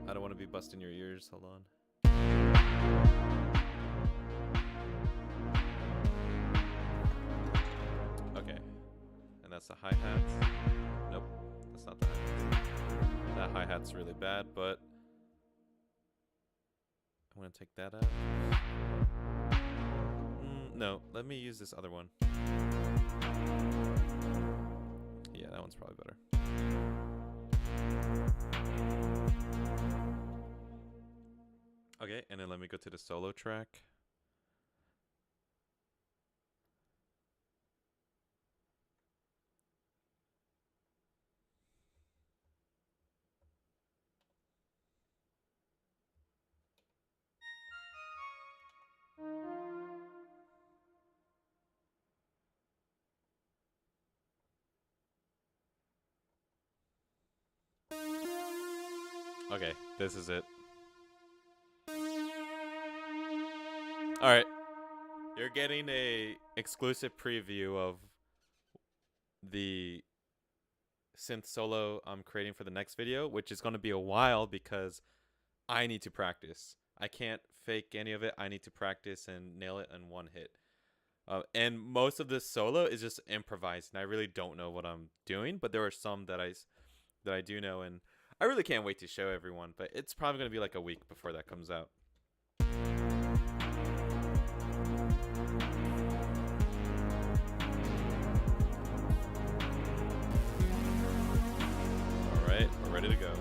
I don't want to be busting your ears. Hold on. Okay, and that's the hi-hats. Nope, that's not the hi-hats. That hi-hat's really bad, but I'm gonna take that out. No, let me use this other one. Yeah, that one's probably better. Okay, and then let me go to the solo track. Okay, this is it. Alright, you're getting a exclusive preview of the synth solo I'm creating for the next video, which is going to be a while because I need to practice. I can't fake any of it. I need to practice and nail it in one hit. And most of this solo is just improvised, and I really don't know what I'm doing, but there are some that I do know, and I really can't wait to show everyone, but it's probably going to be like a week before that comes out. Alright, we're ready to go.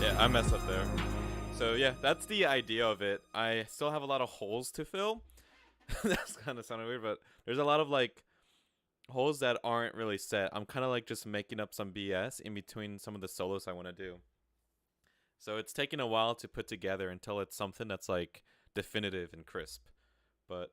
Yeah, I messed up there. So yeah, that's the idea of it. I still have a lot of holes to fill. That's kind of sounding weird, but there's a lot of like holes that aren't really set. I'm kind of like just making up some BS in between some of the solos I want to do. So it's taking a while to put together until it's something that's like definitive and crisp. But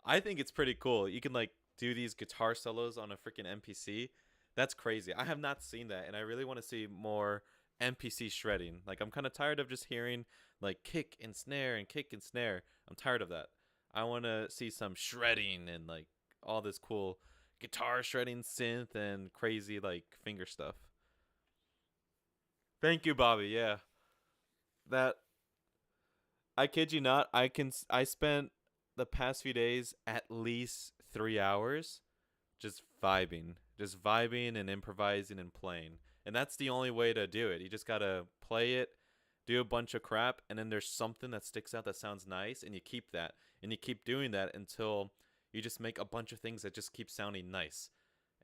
I think it's pretty cool. You can like do these guitar solos on a freaking MPC. That's crazy. I have not seen that, and I really want to see more MPC shredding. Like I'm kind of tired of just hearing like kick and snare and kick and snare. I'm tired of that. I want to see some shredding and like all this cool guitar shredding synth and crazy like finger stuff. Thank you, Bobby. Yeah. That I kid you not, I spent the past few days at least 3 hours just vibing and improvising and playing. And that's the only way to do it. You just got to play it, do a bunch of crap, and then there's something that sticks out that sounds nice, and you keep that. And you keep doing that until you just make a bunch of things that just keep sounding nice.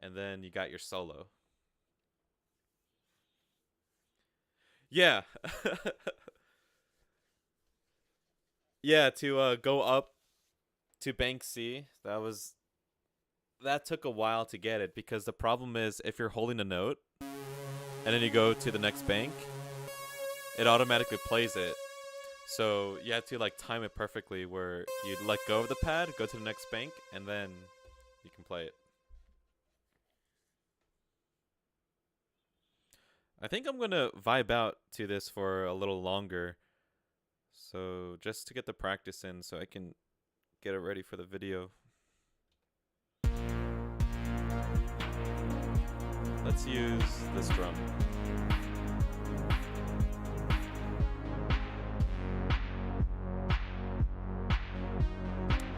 And then you got your solo. Yeah. Yeah, to go up to bank C, that took a while to get it because the problem is if you're holding a note and then you go to the next bank, it automatically plays it. So you have to like time it perfectly where you let go of the pad, go to the next bank, and then you can play it. I think I'm going to vibe out to this for a little longer. So just to get the practice in so I can get it ready for the video. Let's use this drum.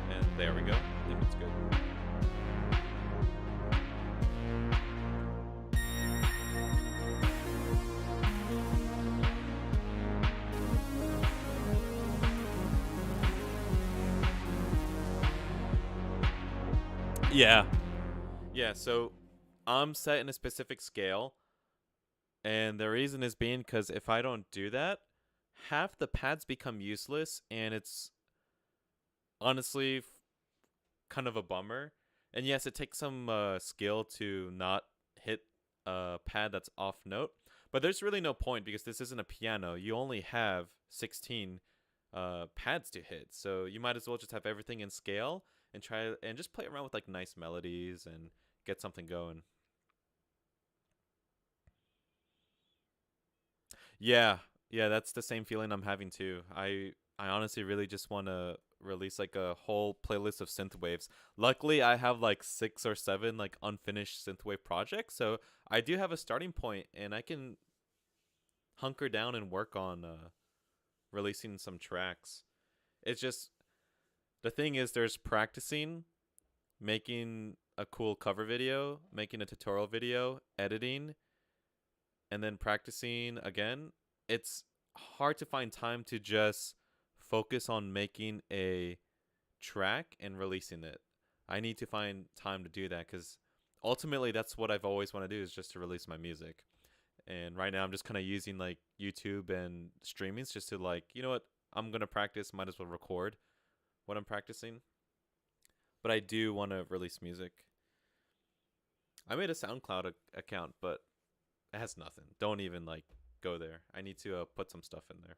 And there we go. I think it's good. Yeah. Yeah, so I'm set in a specific scale, and the reason is being because if I don't do that, half the pads become useless, and it's honestly kind of a bummer. And yes, it takes some skill to not hit a pad that's off note. But there's really no point because this isn't a piano. You only have 16 pads to hit. So you might as well just have everything in scale and try and just play around with like nice melodies and get something going. Yeah, yeah, that's the same feeling I'm having too. I honestly really just want to release like a whole playlist of synthwaves. Luckily, I have like 6 or 7 like unfinished synthwave projects, so I do have a starting point, and I can hunker down and work on releasing some tracks. It's just the thing is, there's practicing, making a cool cover video, making a tutorial video, editing, and then practicing again. It's hard to find time to just focus on making a track and releasing it. I need to find time to do that because ultimately that's what I've always want to do, is just to release my music. And right now I'm just kind of using like YouTube and streamings just to like, you know what, I'm going to practice, might as well record what I'm practicing. But I do want to release music. I made a SoundCloud account, but it has nothing. Don't even like go there. I need to put some stuff in there.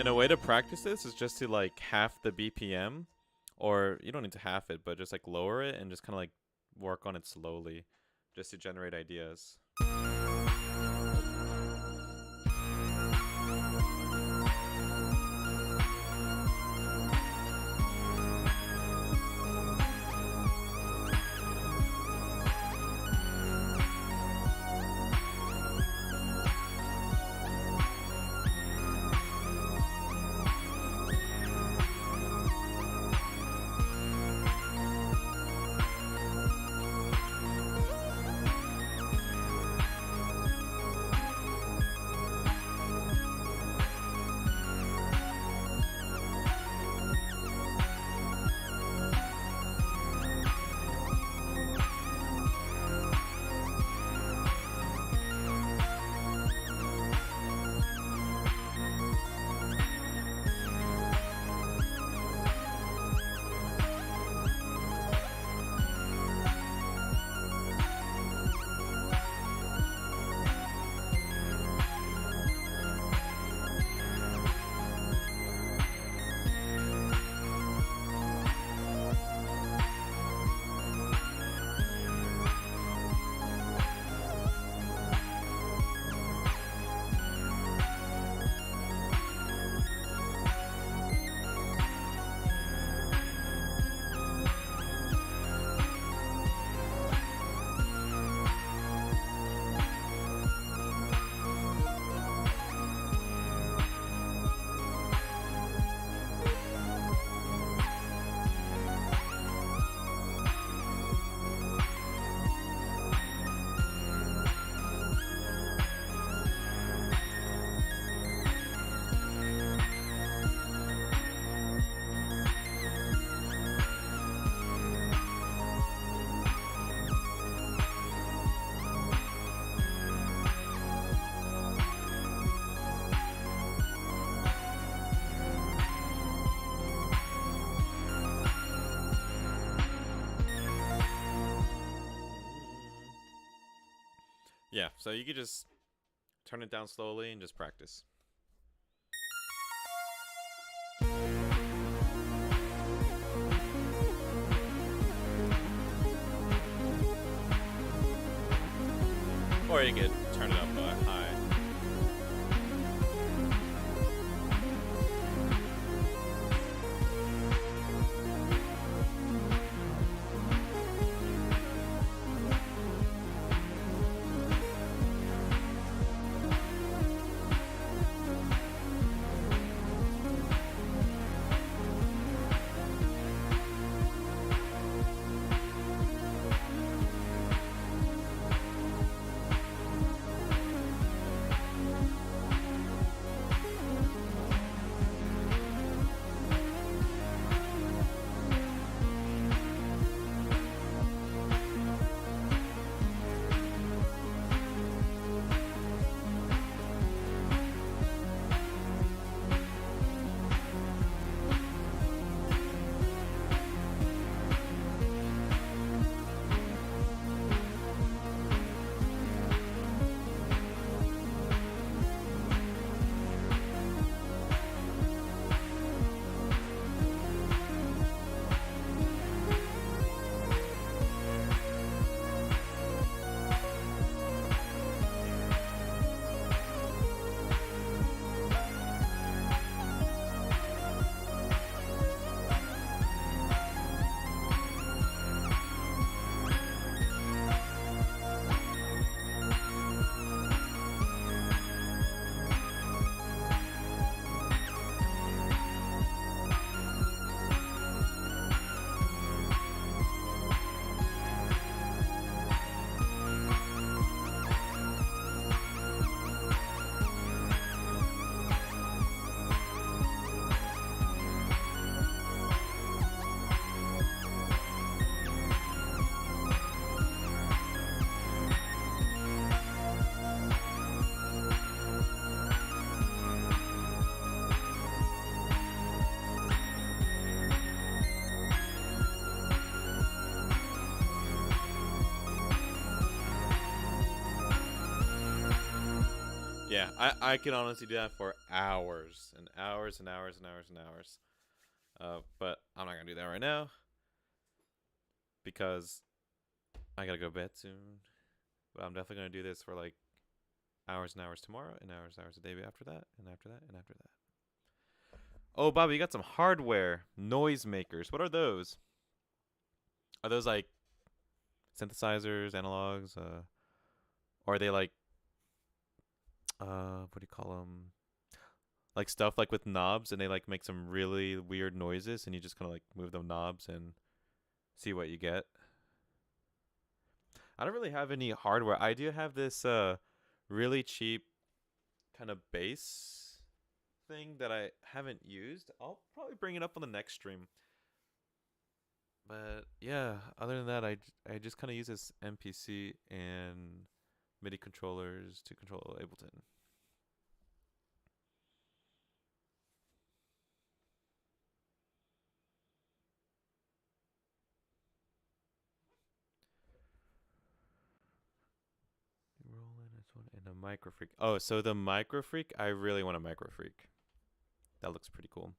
And a way to practice this is just to like half the BPM, or you don't need to half it, but just like lower it and just kind of like work on it slowly, just to generate ideas. Yeah, so you could just turn it down slowly and just practice. Or you could turn it up high. Yeah, I can honestly do that for hours and hours and hours and hours and hours. But I'm not gonna do that right now because I gotta go to bed soon. But I'm definitely gonna do this for like hours and hours tomorrow, and hours and hours a day after that, and after that, and after that. Oh, Bobby, you got some hardware noisemakers. What are those? Are those like synthesizers, analogs, or are they like what do you call them? Like stuff like with knobs, and they like make some really weird noises, and you just kind of like move the knobs and see what you get. I don't really have any hardware. I do have this really cheap kind of bass thing that I haven't used. I'll probably bring it up on the next stream. But yeah, other than that, I just kind of use this MPC and MIDI controllers to control Ableton. Roland is one and a micro freak. Oh, so the micro freak, I really want a micro freak. That looks pretty cool.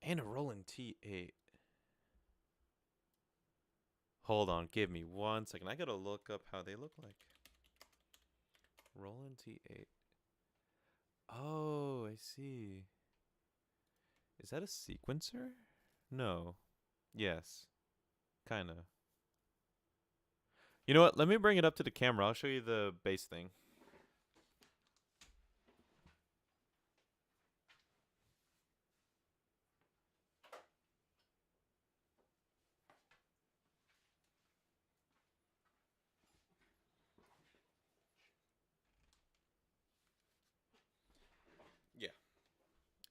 And a Roland T8. Hold on, give me 1 second. I gotta look up how they look like. Roland T8. Oh, I see. Is that a sequencer? No. Yes. Kinda. You know what? Let me bring it up to the camera. I'll show you the bass thing. Yeah.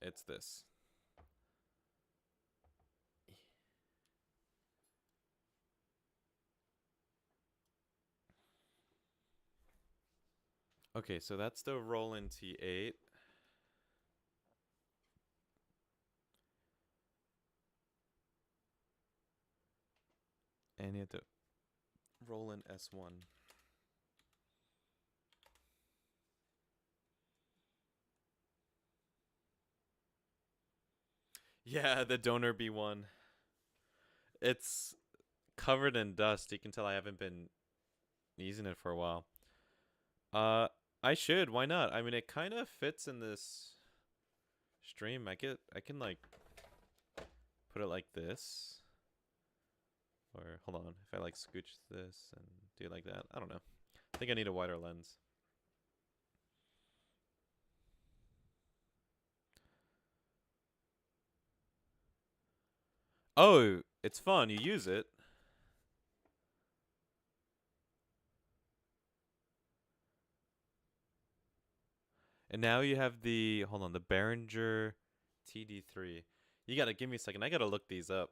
It's this. Okay, so that's the Roland T8. And you have the Roland S1. Yeah, the Donor B1. It's covered in dust. You can tell I haven't been using it for a while. Uh, I should. Why not? I mean, it kind of fits in this stream. I can like put it like this, or hold on. If I like scooch this and do it like that, I don't know. I think I need a wider lens. Oh, it's fun. You use it. And now you have the, hold on, the Behringer TD3. You gotta give me a second. I gotta look these up.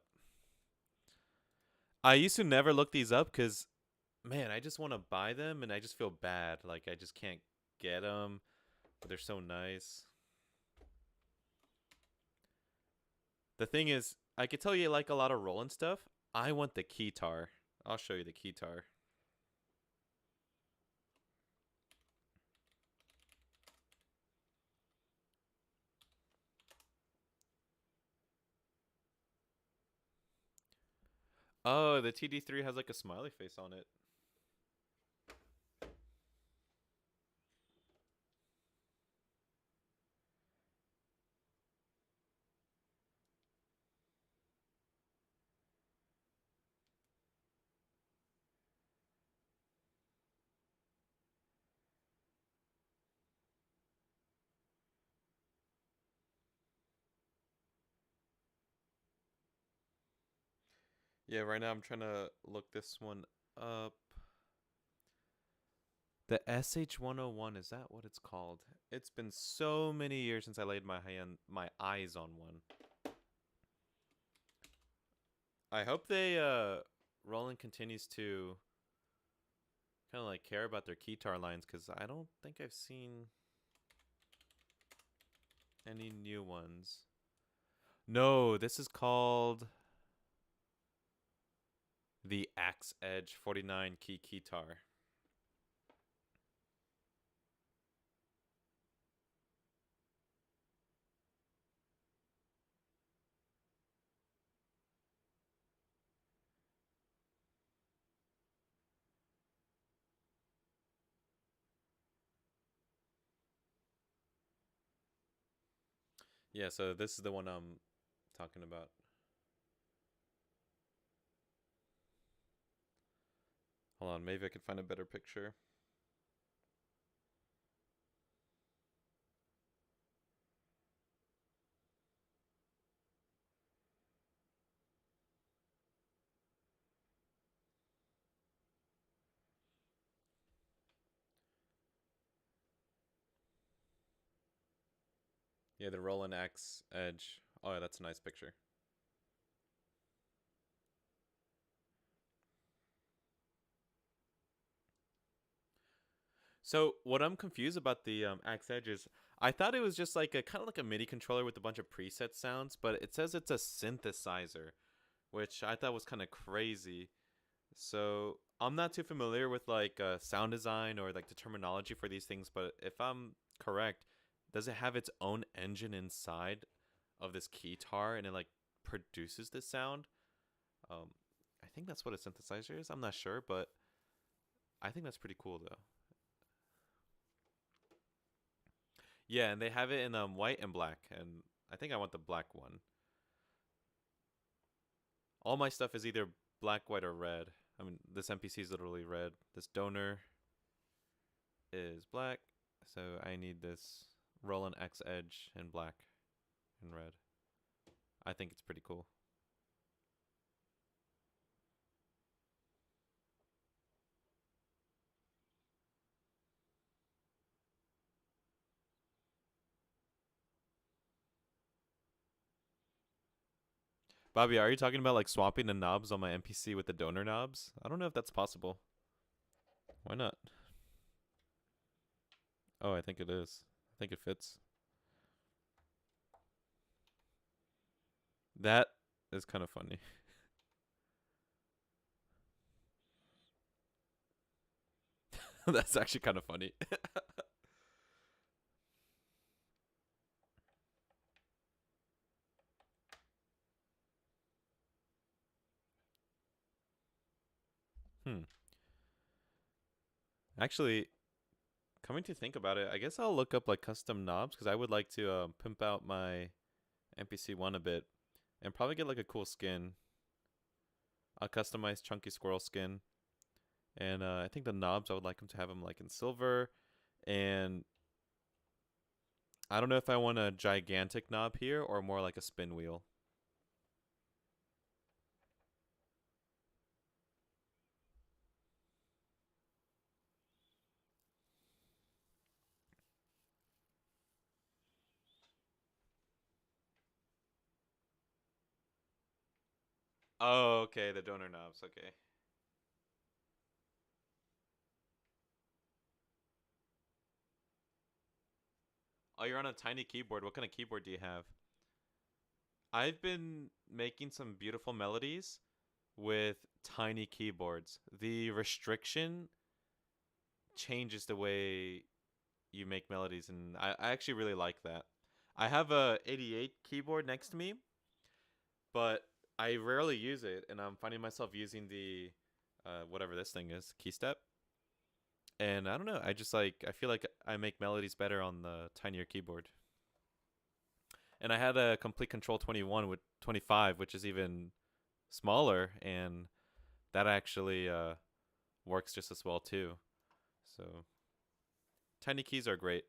I used to never look these up because, man, I just want to buy them and I just feel bad. Like, I just can't get them, but they're so nice. The thing is, I could tell you like a lot of Roland stuff. I want the keytar. I'll show you the keytar. Oh, the TD3 has like a smiley face on it. Yeah, right now I'm trying to look this one up. The SH101, is that what it's called? It's been so many years since I laid my eyes on one. I hope they Roland continues to kind of like care about their keytar lines because I don't think I've seen any new ones. No, this is called the Axe Edge 49 key keytar. Yeah, so this is the one I'm talking about. Hold on, maybe I can find a better picture. Yeah, the Roland X Edge. Oh, yeah, that's a nice picture. So what I'm confused about the Axe Edge is I thought it was just like a kind of like a MIDI controller with a bunch of preset sounds, but it says it's a synthesizer, which I thought was kind of crazy. So I'm not too familiar with like sound design or like the terminology for these things, but if I'm correct, does it have its own engine inside of this keytar and it like produces this sound? Um, I think that's what a synthesizer is. I'm not sure, but I think that's pretty cool though. Yeah, and they have it in white and black, and I think I want the black one. All my stuff is either black, white, or red. I mean, this NPC is literally red. This donor is black, so I need this Roland X Edge in black and red. I think it's pretty cool. Bobby, are you talking about like swapping the knobs on my NPC with the donor knobs? I don't know if that's possible. Why not? Oh, I think it is. I think it fits. That is kind of funny. That's actually kind of funny. Hmm. Actually, coming to think about it, I guess I'll look up like custom knobs because I would like to pimp out my NPC one a bit and probably get like a cool skin, a customized chunky squirrel skin, and I think the knobs I would like them to have them like in silver, and I don't know if I want a gigantic knob here or more like a spin wheel. Oh, okay, the donor knobs. Okay. Oh, you're on a tiny keyboard. What kind of keyboard do you have? I've been making some beautiful melodies with tiny keyboards. The restriction changes the way you make melodies, and I actually really like that. I have a 88 keyboard next to me, but I rarely use it, and I'm finding myself using the whatever this thing is, key step. And I don't know, I just like I feel like I make melodies better on the tinier keyboard. And I had a complete control 21 with 25, which is even smaller, and that actually works just as well too. So tiny keys are great.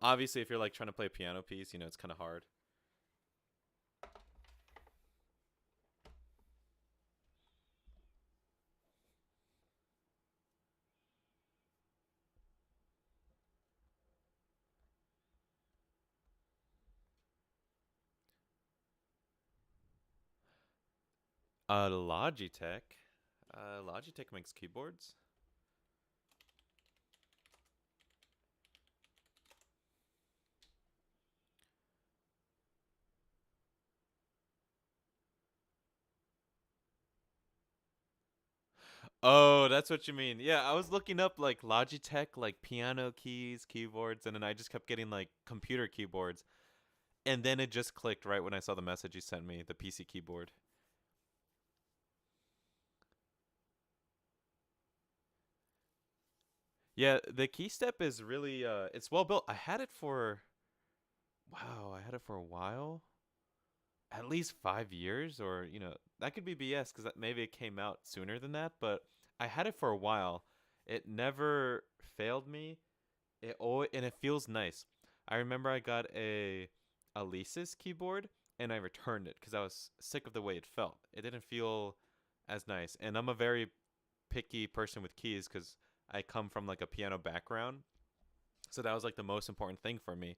Obviously, if you're like trying to play a piano piece, it's kind of hard. Logitech. Logitech makes keyboards. Oh, that's what you mean. Yeah, I was looking up like Logitech, like piano keys, keyboards, and then I just kept getting like computer keyboards. And then it just clicked right when I saw the message you sent me, the PC keyboard. Yeah, the key step is really it's well built. I had it for Wow, I had it for a while. At least 5 years, or that could be BS because maybe it came out sooner than that. But I had it for a while. It never failed me. It always, and it feels nice. I remember I got a Alesis keyboard and I returned it because I was sick of the way it felt. It didn't feel as nice, and I'm a very picky person with keys because I come from like a piano background, so that was like the most important thing for me.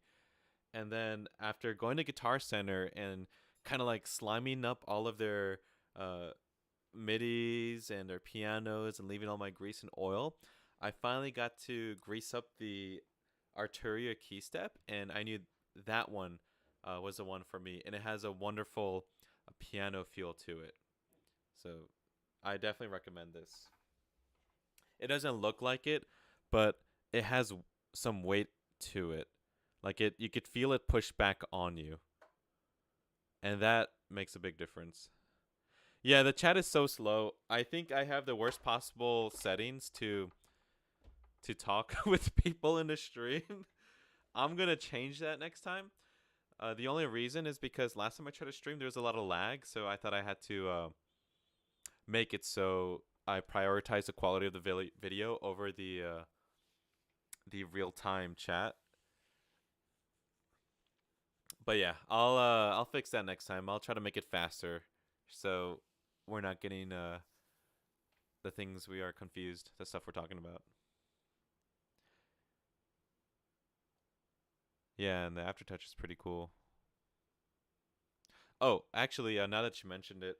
And then after going to Guitar Center and kind of like sliming up all of their uh, midis and their pianos and leaving all my grease and oil, I finally got to grease up the Arturia key step, and I knew that one was the one for me, and it has a wonderful piano feel to it. So I definitely recommend this. It doesn't look like it, but it has some weight to it. Like you could feel it push back on you, and that makes a big difference. Yeah, the chat is so slow. I think I have the worst possible settings to talk with people in the stream. I'm gonna change that next time. The only reason is because last time I tried to stream, there was a lot of lag, so I thought I had to make it so I prioritize the quality of the video over the real time chat. But yeah, I'll fix that next time. I'll try to make it faster, so we're not getting the things we are confused. The stuff we're talking about. Yeah, and the aftertouch is pretty cool. Oh, actually, now that you mentioned it,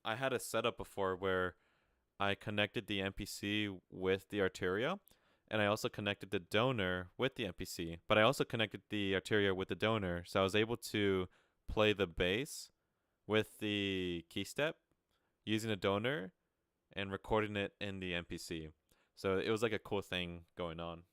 I had a setup before where I connected the MPC with the Arturia, and I also connected the donor with the MPC. But I also connected the Arturia with the donor, so I was able to play the bass with the key step using a donor and recording it in the MPC. So it was like a cool thing going on.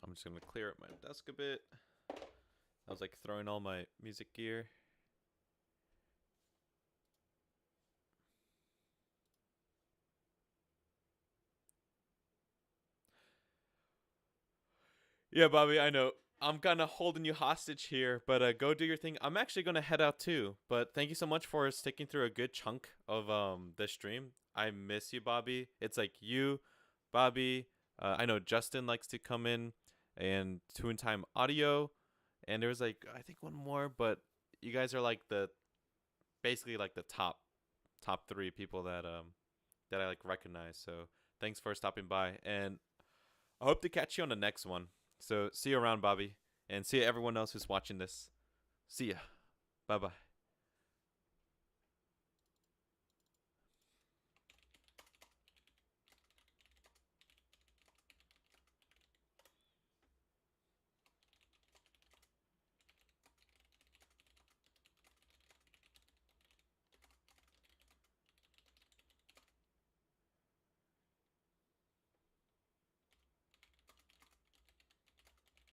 I'm just gonna clear up my desk a bit. I was like throwing all my music gear. Yeah, Bobby, I know. I'm kind of holding you hostage here, but go do your thing. I'm actually gonna head out too. But thank you so much for sticking through a good chunk of the stream. I miss you, Bobby. It's like you, Bobby. I know Justin likes to come in, and Tune Time Audio, and there was like I think one more, but you guys are like the basically like the top three people that I like recognize. So thanks for stopping by, and I hope to catch you on the next one. So see you around, Bobby, and see everyone else who's watching this. See ya. Bye bye.